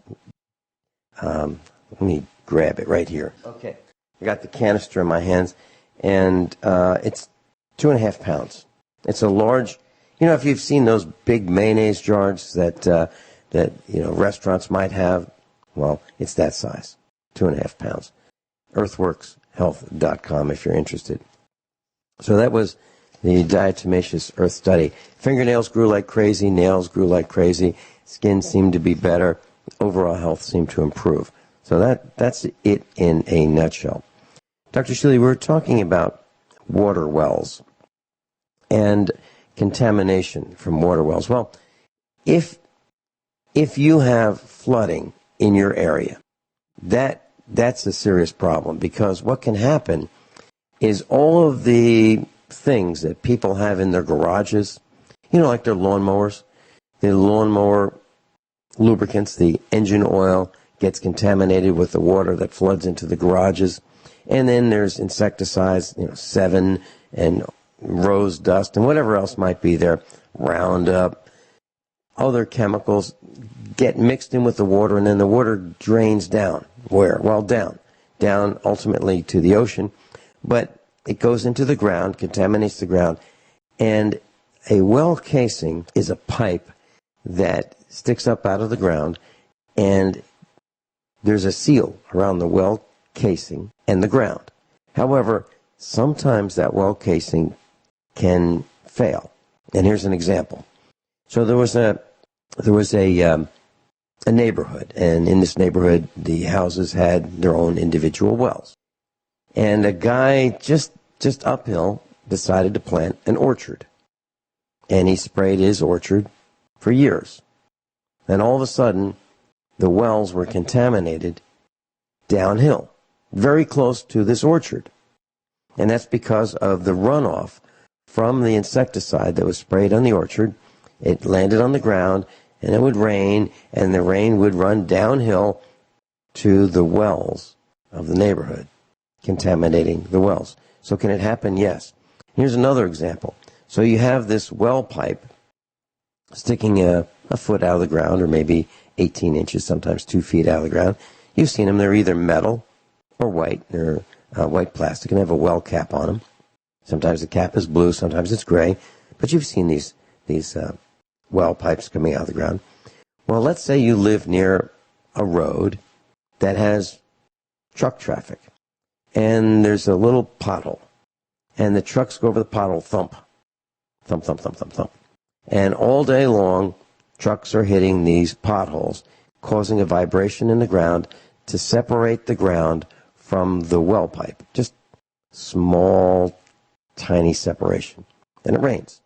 me grab it right here. Okay, I got the canister in my hands, and it's 2.5 pounds. It's a large. If you've seen those big mayonnaise jars that restaurants might have, well, it's that size, 2.5 pounds. Earthworkshealth.com if you're interested. So that was the diatomaceous earth study. Fingernails grew like crazy, nails grew like crazy, skin seemed to be better, overall health seemed to improve. So that's it in a nutshell. Dr. Shealy, we're talking about water wells and contamination from water wells. Well, if you have flooding in your area, that's a serious problem, because what can happen is all of the things that people have in their garages, like their lawnmowers, the lawnmower lubricants, the engine oil gets contaminated with the water that floods into the garages. And then there's insecticides, 7 and rose dust and whatever else might be there, Roundup, other chemicals get mixed in with the water, and then the water drains down. Where? Well, down ultimately to the ocean, but it goes into the ground, contaminates the ground, and a well casing is a pipe that sticks up out of the ground, and there's a seal around the well casing and the ground. However, sometimes that well casing can fail. And here's an example. So there was a neighborhood, and in this neighborhood, the houses had their own individual wells. And a guy just uphill decided to plant an orchard. And he sprayed his orchard for years. Then all of a sudden, the wells were contaminated downhill, very close to this orchard. And that's because of the runoff from the insecticide that was sprayed on the orchard. It landed on the ground, and it would rain, and the rain would run downhill to the wells of the neighborhood, contaminating the wells. So can it happen? Yes. Here's another example. So you have this well pipe sticking a foot out of the ground, or maybe 18 inches, sometimes 2 feet out of the ground. You've seen them. They're either metal or white. They're white plastic, and they have a well cap on them. Sometimes the cap is blue, sometimes it's gray. But you've seen these well pipes coming out of the ground. Well, let's say you live near a road that has truck traffic, and there's a little pothole, and the trucks go over the pothole, thump, thump, thump, thump, thump, thump. And all day long, trucks are hitting these potholes, causing a vibration in the ground to separate the ground from the well pipe. Just small, tiny separation. Then it rains.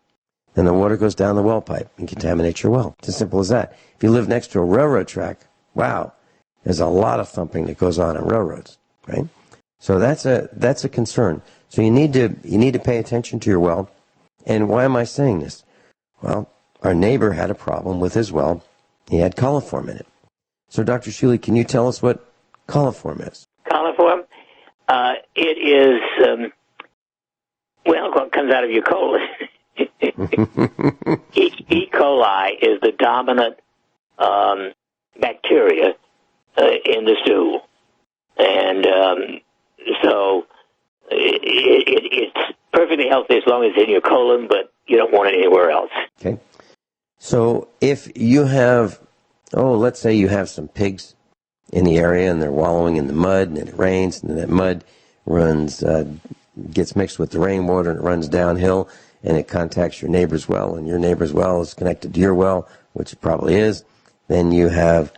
Then the water goes down the well pipe and contaminates your well. It's as simple as that. If you live next to a railroad track, wow, there's a lot of thumping that goes on railroads, right? So that's a concern. So you need to pay attention to your well. And why am I saying this? Well, our neighbor had a problem with his well. He had coliform in it. So Dr. Shealy, can you tell us what coliform is? Coliform? It is, what comes out of your colon. E. coli is the dominant bacteria in the stool. And so it's perfectly healthy as long as it's in your colon, but you don't want it anywhere else. Okay. So if you have, let's say you have some pigs in the area and they're wallowing in the mud, and it rains, and that mud gets mixed with the rainwater, and it runs downhill, and it contacts your neighbor's well, and your neighbor's well is connected to your well, which it probably is, then you have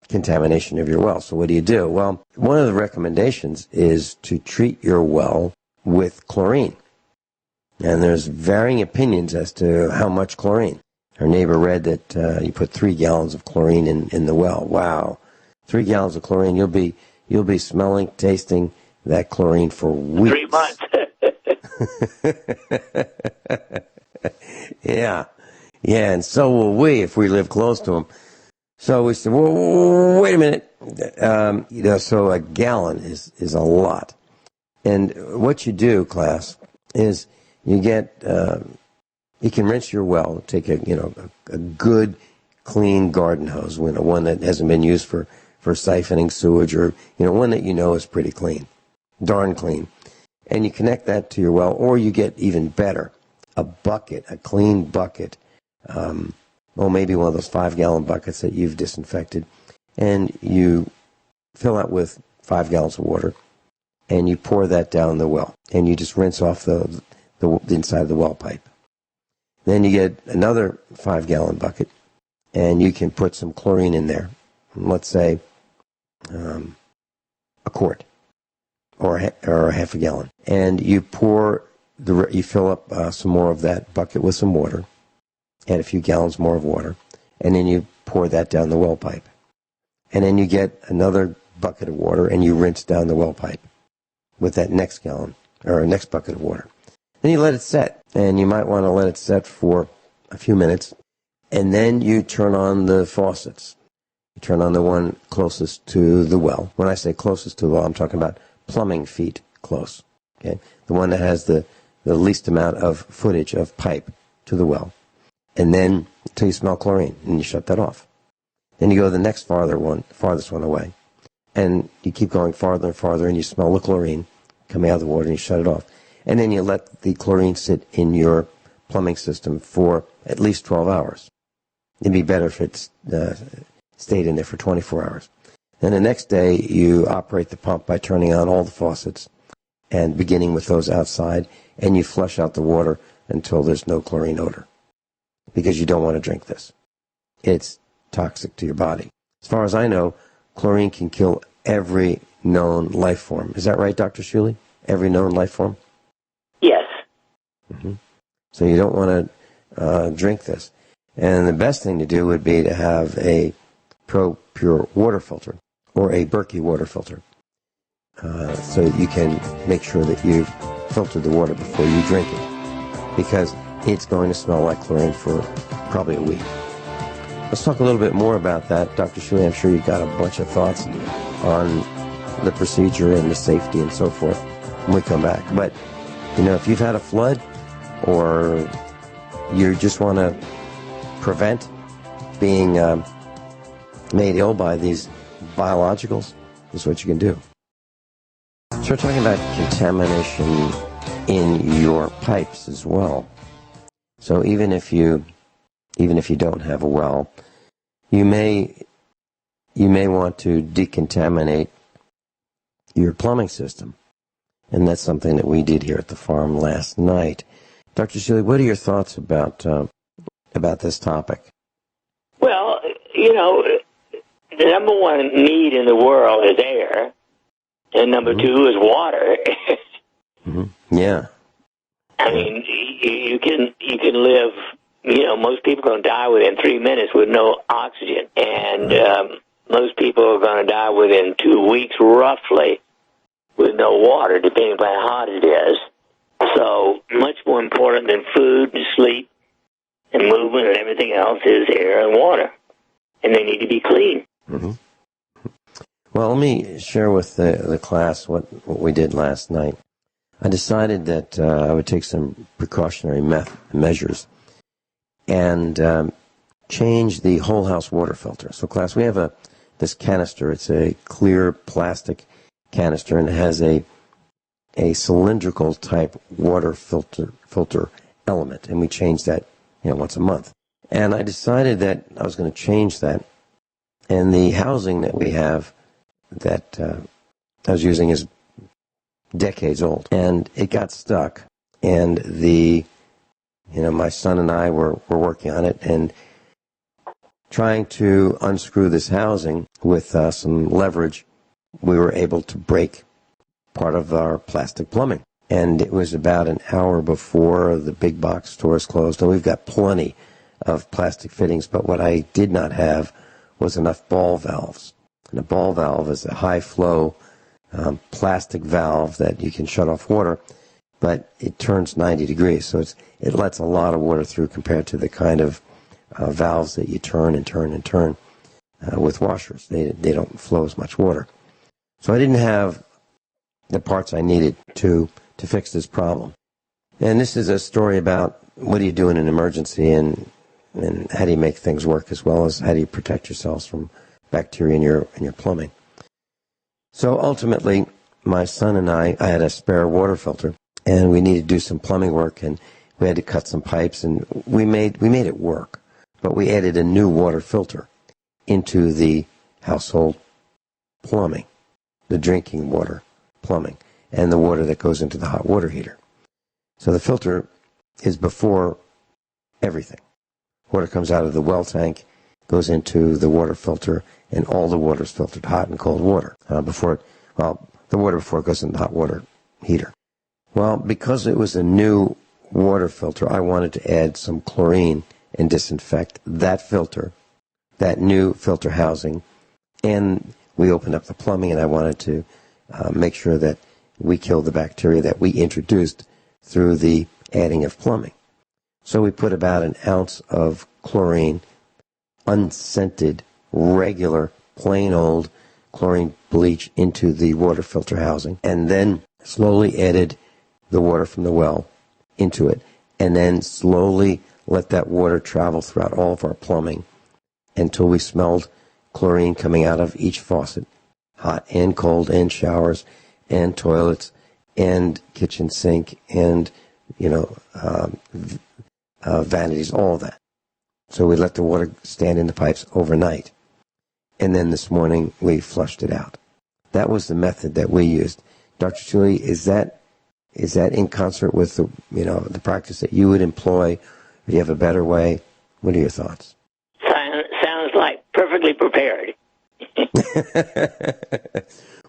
contamination of your well. So what do? Well, one of the recommendations is to treat your well with chlorine. And there's varying opinions as to how much chlorine. Our neighbor read that you put 3 gallons of chlorine in the well. Wow. 3 gallons of chlorine, you'll be smelling, tasting that chlorine for weeks. 3 months. Yeah, and so will we if we live close to them. So we said, well, wait a minute. So a gallon is a lot. And what you do, class, is you get, you can rinse your well, take a good, clean garden hose, one that hasn't been used for siphoning sewage, or, one that is pretty clean, darn clean. And you connect that to your well, or you get even better, a bucket, a clean bucket, maybe one of those 5-gallon buckets that you've disinfected, and you fill it with 5 gallons of water, and you pour that down the well, and you just rinse off the inside of the well pipe. Then you get another 5-gallon bucket, and you can put some chlorine in there, let's say a quart. Or a half a gallon, and you you fill up some more of that bucket with some water, add a few gallons more of water, and then you pour that down the well pipe, and then you get another bucket of water, and you rinse down the well pipe with that next gallon or next bucket of water. Then you let it set, and you might want to let it set for a few minutes, and then you turn on the faucets. You turn on the one closest to the well. When I say closest to the well, I'm talking about plumbing feet close. Okay, the one that has the least amount of footage of pipe to the well. And then until you smell chlorine, and you shut that off. Then you go to the next farthest one away. And you keep going farther and farther, and you smell the chlorine coming out of the water, and you shut it off. And then you let the chlorine sit in your plumbing system for at least 12 hours. It'd be better if it stayed in there for 24 hours. Then the next day, you operate the pump by turning on all the faucets and beginning with those outside, and you flush out the water until there's no chlorine odor, because you don't want to drink this. It's toxic to your body. As far as I know, chlorine can kill every known life form. Is that right, Dr. Shealy? Every known life form? Yes. Mm-hmm. So you don't want to drink this. And the best thing to do would be to have a Pure water filter or a Berkey water filter, so you can make sure that you've filtered the water before you drink it, because it's going to smell like chlorine for probably a week. Let's talk a little bit more about that. Dr. Shealy, I'm sure you've got a bunch of thoughts on the procedure and the safety and so forth when we come back. But, if you've had a flood or you just want to prevent being made ill by these biologicals, this is what you can do. So we're talking about contamination in your pipes as well. So even if you don't have a well, you may want to decontaminate your plumbing system. And that's something that we did here at the farm last night. Dr. Shealy, what are your thoughts about this topic? Well, the number one need in the world is air, and number two is water. Mm-hmm. Yeah. I mean, you can live. Most people are going to die within 3 minutes with no oxygen, and most people are going to die within 2 weeks, roughly, with no water, depending on how hot it is. So, much more important than food and sleep and movement and everything else is air and water, and they need to be clean. Mm-hmm. Well, let me share with the class what we did last night. I decided that I would take some precautionary measures and change the whole house water filter. So, class, we have this canister. It's a clear plastic canister, and it has a cylindrical type water filter element, and we change that once a month. And I decided that I was going to change that, and the housing that we have that I was using is decades old, and it got stuck, and my son and I were working on it and trying to unscrew this housing with some leverage. We were able to break part of our plastic plumbing, and it was about an hour before the big box stores closed, and we've got plenty of plastic fittings, but what I did not have was enough ball valves. And a ball valve is a high-flow plastic valve that you can shut off water, but it turns 90 degrees, so it lets a lot of water through compared to the kind of valves that you turn and turn and turn with washers. They don't flow as much water. So I didn't have the parts I needed to fix this problem. And this is a story about what do you do in an emergency and how do you make things work, as well as how do you protect yourselves from bacteria in your plumbing. So ultimately, my son and I had a spare water filter, and we needed to do some plumbing work, and we had to cut some pipes, and we made it work. But we added a new water filter into the household plumbing, the drinking water plumbing, and the water that goes into the hot water heater. So the filter is before everything. Water comes out of the well tank, goes into the water filter, and all the water is filtered, hot and cold water, the water before it goes into the hot water heater. Well, because it was a new water filter, I wanted to add some chlorine and disinfect that filter, that new filter housing, and we opened up the plumbing, and I wanted to make sure that we killed the bacteria that we introduced through the adding of plumbing. So we put about an ounce of chlorine, unscented, regular, plain old chlorine bleach into the water filter housing, and then slowly added the water from the well into it, and then slowly let that water travel throughout all of our plumbing until we smelled chlorine coming out of each faucet, hot and cold, and showers, and toilets, and kitchen sink, and, vanities, all of that. So we let the water stand in the pipes overnight. And then this morning, we flushed it out. That was the method that we used. Dr. Shealy, is that in concert with the practice that you would employ? Do you have a better way? What are your thoughts? Sounds like perfectly prepared.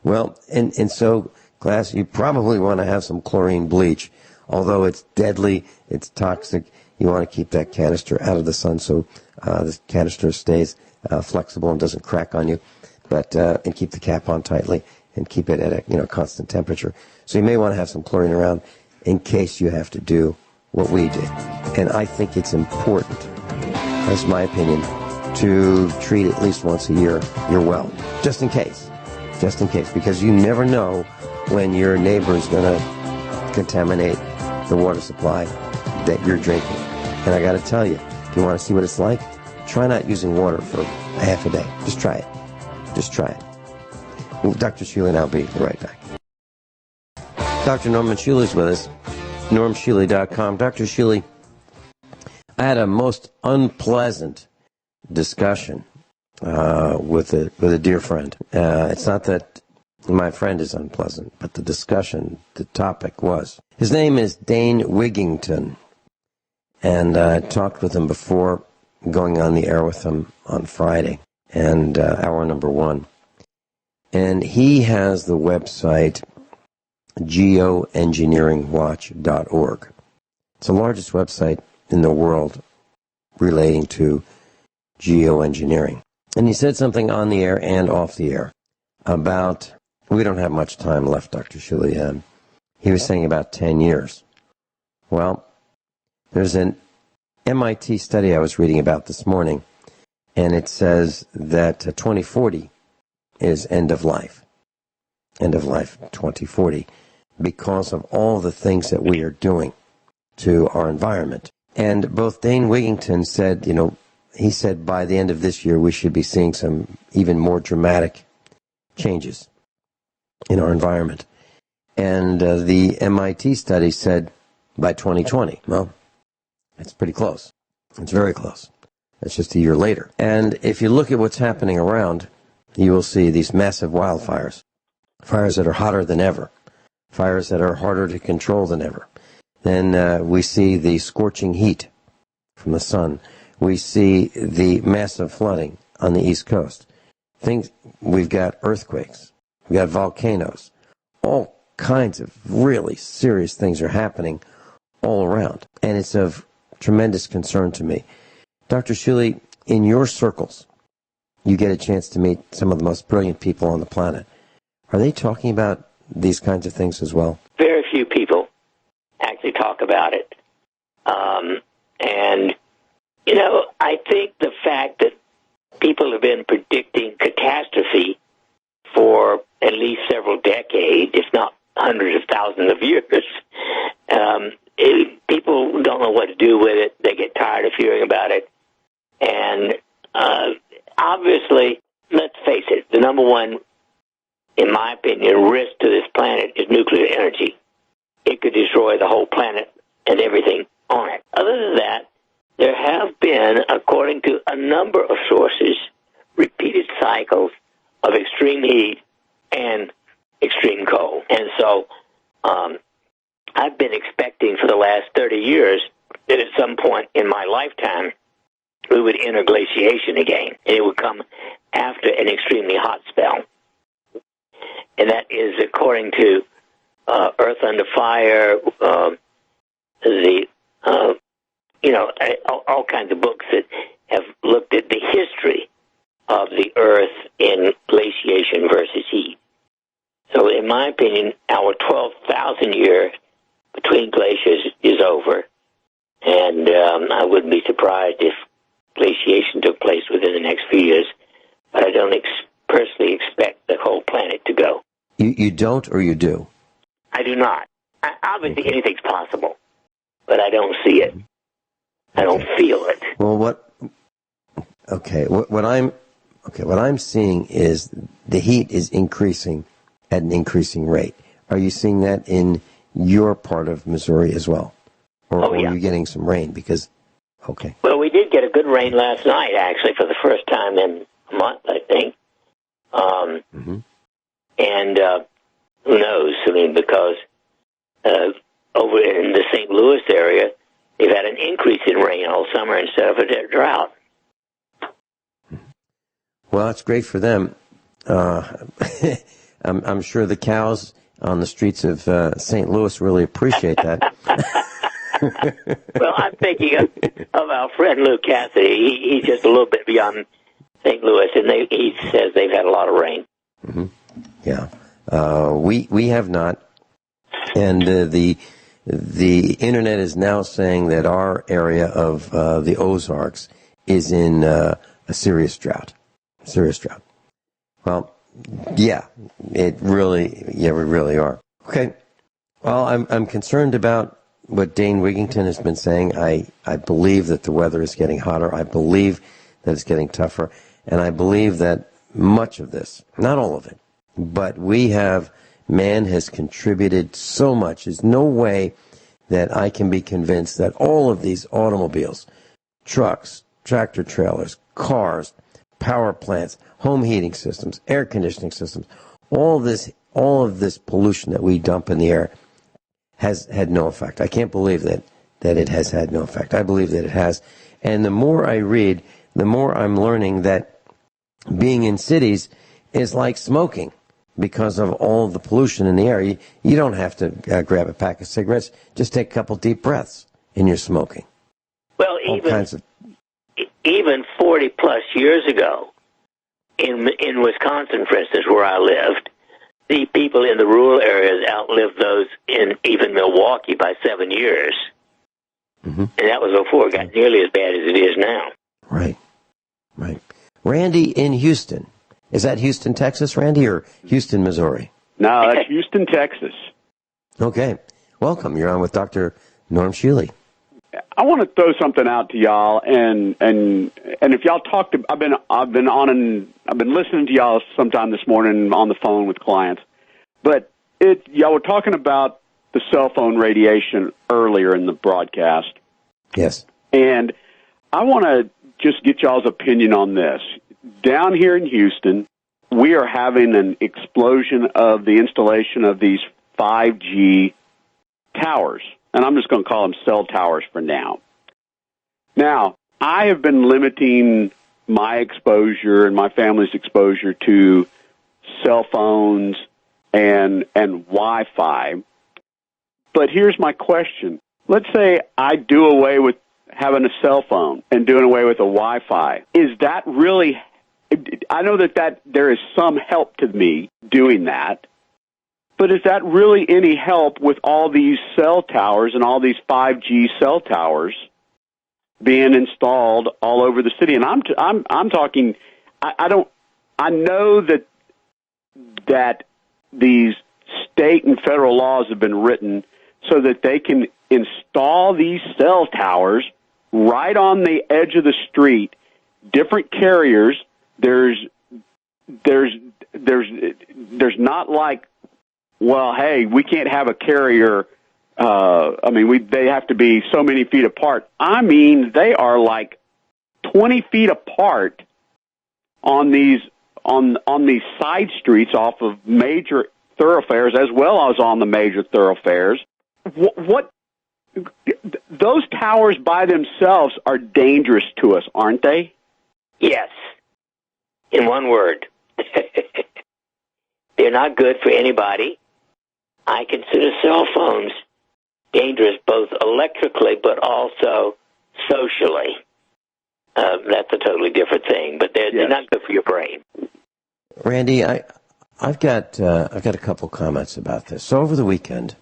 Well, and so, class, you probably want to have some chlorine bleach. Although it's deadly, it's toxic, you want to keep that canister out of the sun so the canister stays flexible and doesn't crack on you. But and keep the cap on tightly and keep it at a constant temperature. So you may want to have some chlorine around in case you have to do what we did. And I think it's important, that's my opinion, to treat at least once a year your well, just in case, because you never know when your neighbor is going to contaminate the water supply that you're drinking. And I got to tell you, if you want to see what it's like, try not using water for a half a day. Just try it. Well, Dr. Shealy and I'll be right back. Dr. Norman Shealy's with us, normshealy.com. Dr. Shealy, I had a most unpleasant discussion with a dear friend. It's not that my friend is unpleasant, but the topic was. His name is Dane Wigington, and I talked with him before going on the air with him on Friday, and hour number 1. And he has the website geoengineeringwatch.org. It's the largest website in the world relating to geoengineering. And he said something on the air and off the air about, we don't have much time left, Dr. Shealy. He was saying about 10 years. Well, there's an MIT study I was reading about this morning, and it says that 2040 is end of life 2040, because of all the things that we are doing to our environment. And both Dane Wigington said, he said by the end of this year we should be seeing some even more dramatic changes in our environment. And the MIT study said by 2020. Well, it's pretty close. It's very close. It's just a year later. And if you look at what's happening around, you will see these massive wildfires. Fires that are hotter than ever. Fires that are harder to control than ever. Then we see the scorching heat from the sun. We see the massive flooding on the East Coast. We've got earthquakes. We've got volcanoes. All kinds of really serious things are happening all around. And it's of tremendous concern to me. Dr. Shealy, in your circles, you get a chance to meet some of the most brilliant people on the planet. Are they talking about these kinds of things as well? Very few people actually talk about it. I think the fact that people have been predicting catastrophe for at least several decades, if not hundreds of thousands of years, people don't know what to do with it. They get tired of hearing about it. And obviously, let's face it, the number one, in my opinion, risk to this planet is nuclear energy. It could destroy the whole planet and everything on it. Other than that, there have been, according to a number of sources, repeated cycles of extreme heat and extreme cold. And so I've been expecting for the last 30 years that at some point in my lifetime we would enter glaciation again, and it would come after an extremely hot spell. And that is according to Earth Under Fire, all kinds of books that have looked at the history of the Earth in glaciation versus heat. So in my opinion, our 12,000 year between glaciers is over, and I wouldn't be surprised if glaciation took place within the next few years, but I don't personally expect the You don't, or you do? I do not. Obviously, anything's possible, but I don't see it. I don't feel it. Well, what I'm seeing is the heat is increasing at an increasing rate. Are you seeing that in your part of Missouri as well? Or are you getting some rain? Well, we did get a good rain last night, actually, for the first time in a month, I think. And who knows? I mean, because over in the St. Louis area, they've had an increase in rain all summer instead of a drought. Well, it's great for them. I'm sure the cows on the streets of St. Louis really appreciate that. Well, I'm thinking of our friend Lou Cassidy. He's just a little bit beyond St. Louis, and he says they've had a lot of rain. Yeah, we have not, and the internet is now saying that our area of the Ozarks is in a serious drought. Well, yeah, we really are. Okay. Well, I'm concerned about what Dane Wigington has been saying. I believe that the weather is getting hotter. I believe that it's getting tougher. And I believe that much of this, not all of it, but man has contributed so much. There's no way that I can be convinced that all of these automobiles, trucks, tractor trailers, cars, power plants, home heating systems, air conditioning systems, all of this pollution that we dump in the air has had no effect. I can't believe that it has had no effect. I believe that it has. And the more I read, the more I'm learning that being in cities is like smoking because of all the pollution in the air. You don't have to grab a pack of cigarettes. Just take a couple deep breaths and you're smoking. Well, even 40-plus years ago, in Wisconsin, for instance, where I lived, the people in the rural areas outlived those in even Milwaukee by 7 years. And that was before it got nearly as bad as it is now. Right. Randy in Houston. Is that Houston, Texas, Randy, or Houston, Missouri? No, that's Houston, Texas. Okay. Welcome. You're on with Dr. Norm Shealy. I want to throw something out to y'all, and if y'all talk to, I've been listening to y'all sometime this morning on the phone with clients, but y'all were talking about the cell phone radiation earlier in the broadcast. Yes. And I want to just get y'all's opinion on this. Down here in Houston, we are having an explosion of the installation of these 5G towers. And I'm just going to call them cell towers for now. Now, I have been limiting my exposure and my family's exposure to cell phones and Wi-Fi. But here's my question. Let's say I do away with having a cell phone and doing away with a Wi-Fi. Is that really, I know that there is some help to me doing that. But is that really any help with all these cell towers and all these 5G cell towers being installed all over the city? And I'm talking. I know that these state and federal laws have been written so that they can install these cell towers right on the edge of the street. Different carriers. There's not like, well, hey, we can't have a carrier. They have to be so many feet apart. I mean, they are like 20 feet apart on these side streets off of major thoroughfares, as well as on the major thoroughfares. What those towers by themselves are dangerous to us, aren't they? Yes. In one word, they're not good for anybody. I consider cell phones dangerous both electrically but also socially. That's a totally different thing, but they're not good for your brain. Randy, I've got a couple comments about this. So over the weekend,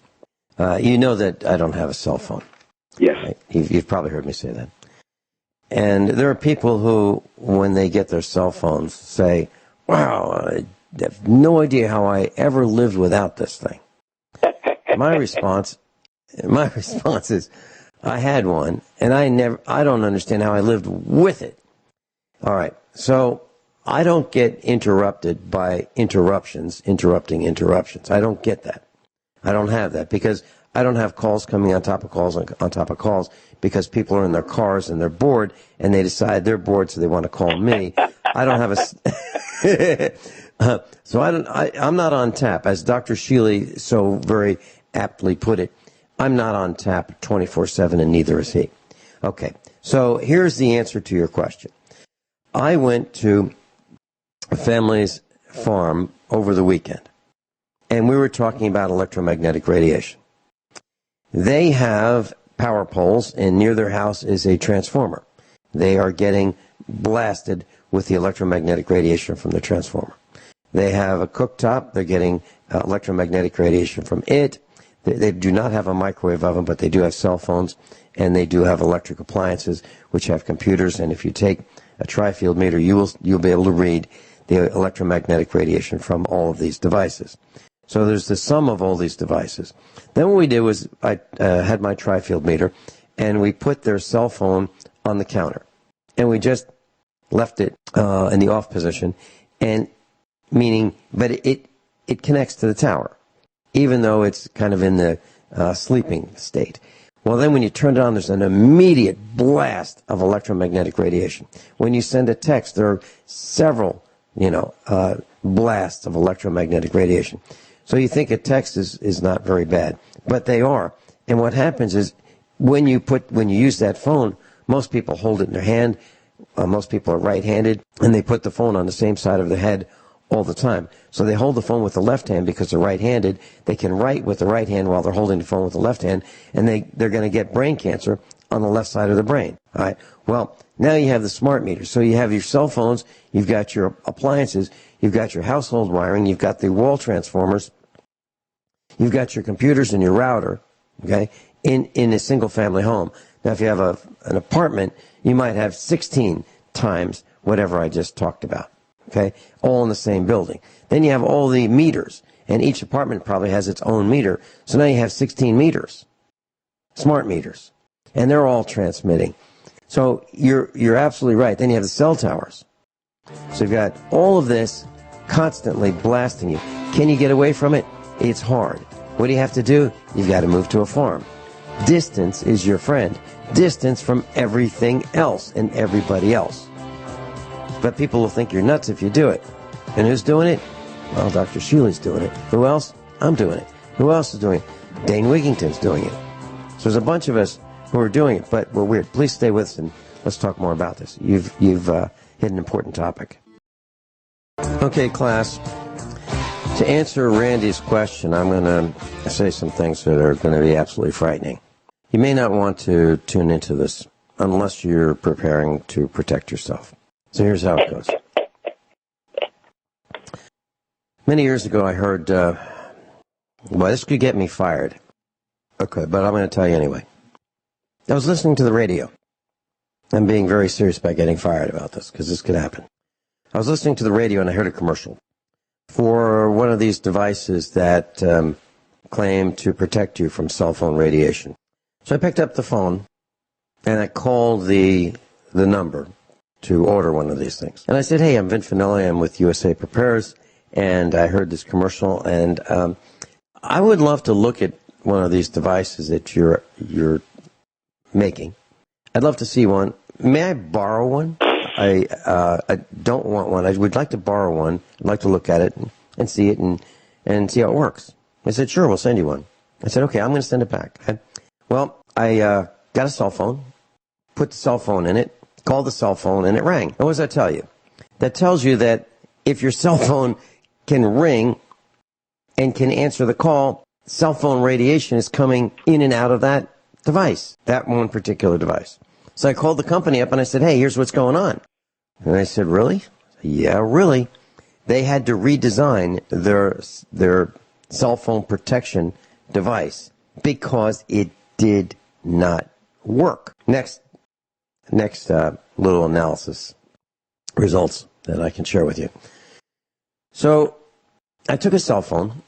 you know that I don't have a cell phone. Yes. Right? You've probably heard me say that. And there are people who, when they get their cell phones, say, wow, have no idea how I ever lived without this thing. My response is, I had one, and I don't understand how I lived with it. All right, so I don't get interrupted by interrupting interruptions. I don't get that. I don't have that because I don't have calls coming on top of calls on top of calls because people are in their cars and they're bored and they decide they're bored so they want to call me. I don't have a... so I'm not on tap. As Dr. Shealy so very aptly put it, I'm not on tap 24/7 and neither is he. Okay, so here's the answer to your question. I went to a family's farm over the weekend, and we were talking about electromagnetic radiation. They have power poles, and near their house is a transformer. They are getting blasted with the electromagnetic radiation from the transformer. They have a cooktop. They're getting electromagnetic radiation from it. They do not have a microwave oven, but they do have cell phones, and they do have electric appliances, which have computers. And if you take a tri-field meter, you'll be able to read the electromagnetic radiation from all of these devices. So there's the sum of all these devices. Then what we did was I had my tri-field meter, and we put their cell phone on the counter, and we just left it in the off position, and but it connects to the tower, even though it's kind of in the sleeping state. Well, then when you turn it on, there's an immediate blast of electromagnetic radiation. When you send a text, there are several, blasts of electromagnetic radiation. So you think a text is not very bad, but they are. And what happens is when you use that phone, most people hold it in their hand. Most people are right-handed, and they put the phone on the same side of their head all the time. So they hold the phone with the left hand because they're right-handed. They can write with the right hand while they're holding the phone with the left hand, and they're going to get brain cancer on the left side of the brain. All right. Well, now you have the smart meter. So you have your cell phones, you've got your appliances, you've got your household wiring, you've got the wall transformers, you've got your computers and your router, okay, in a single-family home. Now, if you have an apartment, you might have 16 times whatever I just talked about, okay, all in the same building. Then you have all the meters, and each apartment probably has its own meter. So now you have 16 meters, smart meters, and they're all transmitting. So you're absolutely right. Then you have the cell towers. So you've got all of this constantly blasting you. Can you get away from it? It's hard. What do you have to do? You've got to move to a farm. Distance is your friend. Distance from everything else and everybody else. But people will think you're nuts if you do it. And who's doing it? Well, Dr. Shealy's doing it. Who else? I'm doing it. Who else is doing it? Dane Wigington's doing it. So there's a bunch of us who are doing it, but we're weird. Please stay with us and let's talk more about this. You've hit an important topic. Okay, class. To answer Randy's question, I'm going to say some things that are going to be absolutely frightening. You may not want to tune into this unless you're preparing to protect yourself. So here's how it goes. Many years ago, I heard, well, this could get me fired. Okay, but I'm going to tell you anyway. I was listening to the radio. I'm being very serious about getting fired about this, because this could happen. I was listening to the radio, and I heard a commercial for one of these devices that claim to protect you from cell phone radiation. So I picked up the phone, and I called the number to order one of these things. And I said, hey, I'm Vin Finelli. I'm with USA Prepares, and I heard this commercial, and I would love to look at one of these devices that you're making. I'd love to see one. May I borrow one? I don't want one. I would like to borrow one. I'd like to look at it and see it and see how it works. I said, sure, we'll send you one. I said, okay, I'm going to send it back. Well, I got a cell phone, put the cell phone in it, called the cell phone, and it rang. And what does that tell you? That tells you that if your cell phone can ring and can answer the call, cell phone radiation is coming in and out of that device, that one particular device. So I called the company up and I said, hey, here's what's going on. And I said, really? Yeah, really. They had to redesign their cell phone protection device because it did not work. Next little analysis results that I can share with you. So I took a cell phone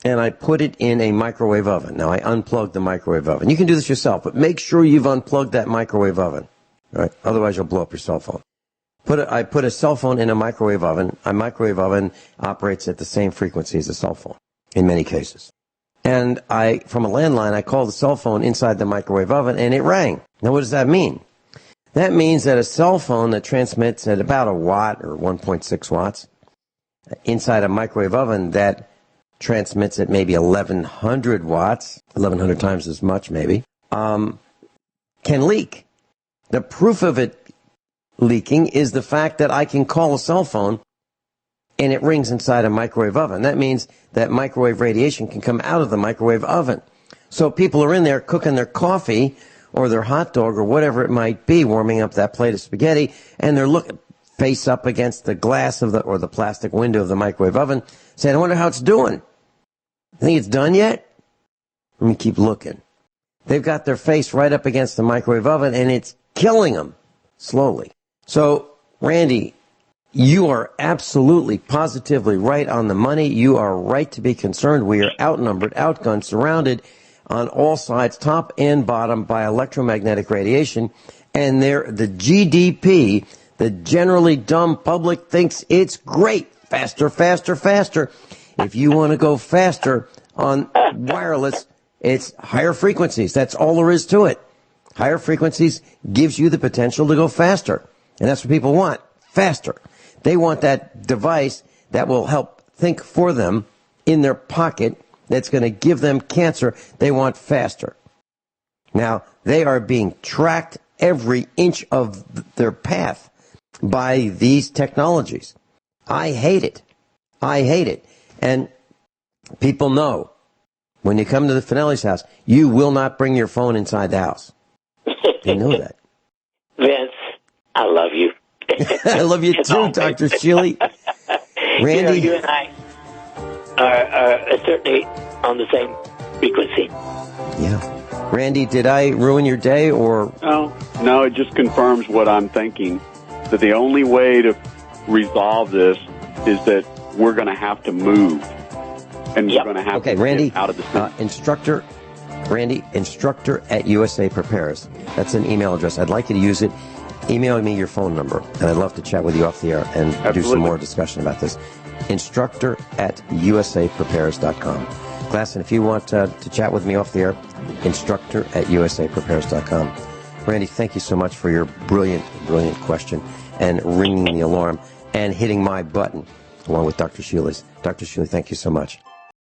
and I put it in a microwave oven. Now, I unplugged the microwave oven. You can do this yourself, but make sure you've unplugged that microwave oven. Right? Otherwise, you'll blow up your cell phone. I put a cell phone in a microwave oven. A microwave oven operates at the same frequency as a cell phone in many cases. And from a landline, I called the cell phone inside the microwave oven, and it rang. Now, what does that mean? That means that a cell phone that transmits at about a watt or 1.6 watts inside a microwave oven that transmits at maybe 1,100 watts, 1,100 times as much maybe, can leak. The proof of it leaking is the fact that I can call a cell phone and it rings inside a microwave oven. That means that microwave radiation can come out of the microwave oven. So people are in there cooking their coffee or their hot dog or whatever it might be, warming up that plate of spaghetti, and they're looking face up against the glass of or the plastic window of the microwave oven, saying, I wonder how it's doing. Think it's done yet? Let me keep looking. They've got their face right up against the microwave oven, and it's killing them slowly. So, Randy, you are absolutely, positively right on the money. You are right to be concerned. We are outnumbered, outgunned, surrounded on all sides, top and bottom, by electromagnetic radiation. And the GDP, the generally dumb public, thinks it's great. Faster, faster, faster. If you want to go faster on wireless, it's higher frequencies. That's all there is to it. Higher frequencies gives you the potential to go faster. And that's what people want, faster. They want that device that will help think for them in their pocket that's going to give them cancer. They want faster. Now, they are being tracked every inch of their path by these technologies. I hate it. I hate it. And people know when you come to the Finelli's house, you will not bring your phone inside the house. They know that. Vince, I love you. I love you too, Dr. Shealy. Randy? You and I are certainly on the same frequency. Yeah. Randy, did I ruin your day or? No, it just confirms what I'm thinking, that the only way to resolve this is that we're going to have to move. And we're going to have to Randy, get out of the city. Instructor at USA Prepares. That's an email address. I'd like you to use it. Email me your phone number, and I'd love to chat with you off the air and do some more discussion about this. Instructor at usaprepares.com. Class, and if you want to chat with me off the air, instructor at usaprepares.com. Randy, thank you so much for your brilliant, brilliant question and ringing the alarm and hitting my button along with Dr. Shealy's. Dr. Shealy, thank you so much.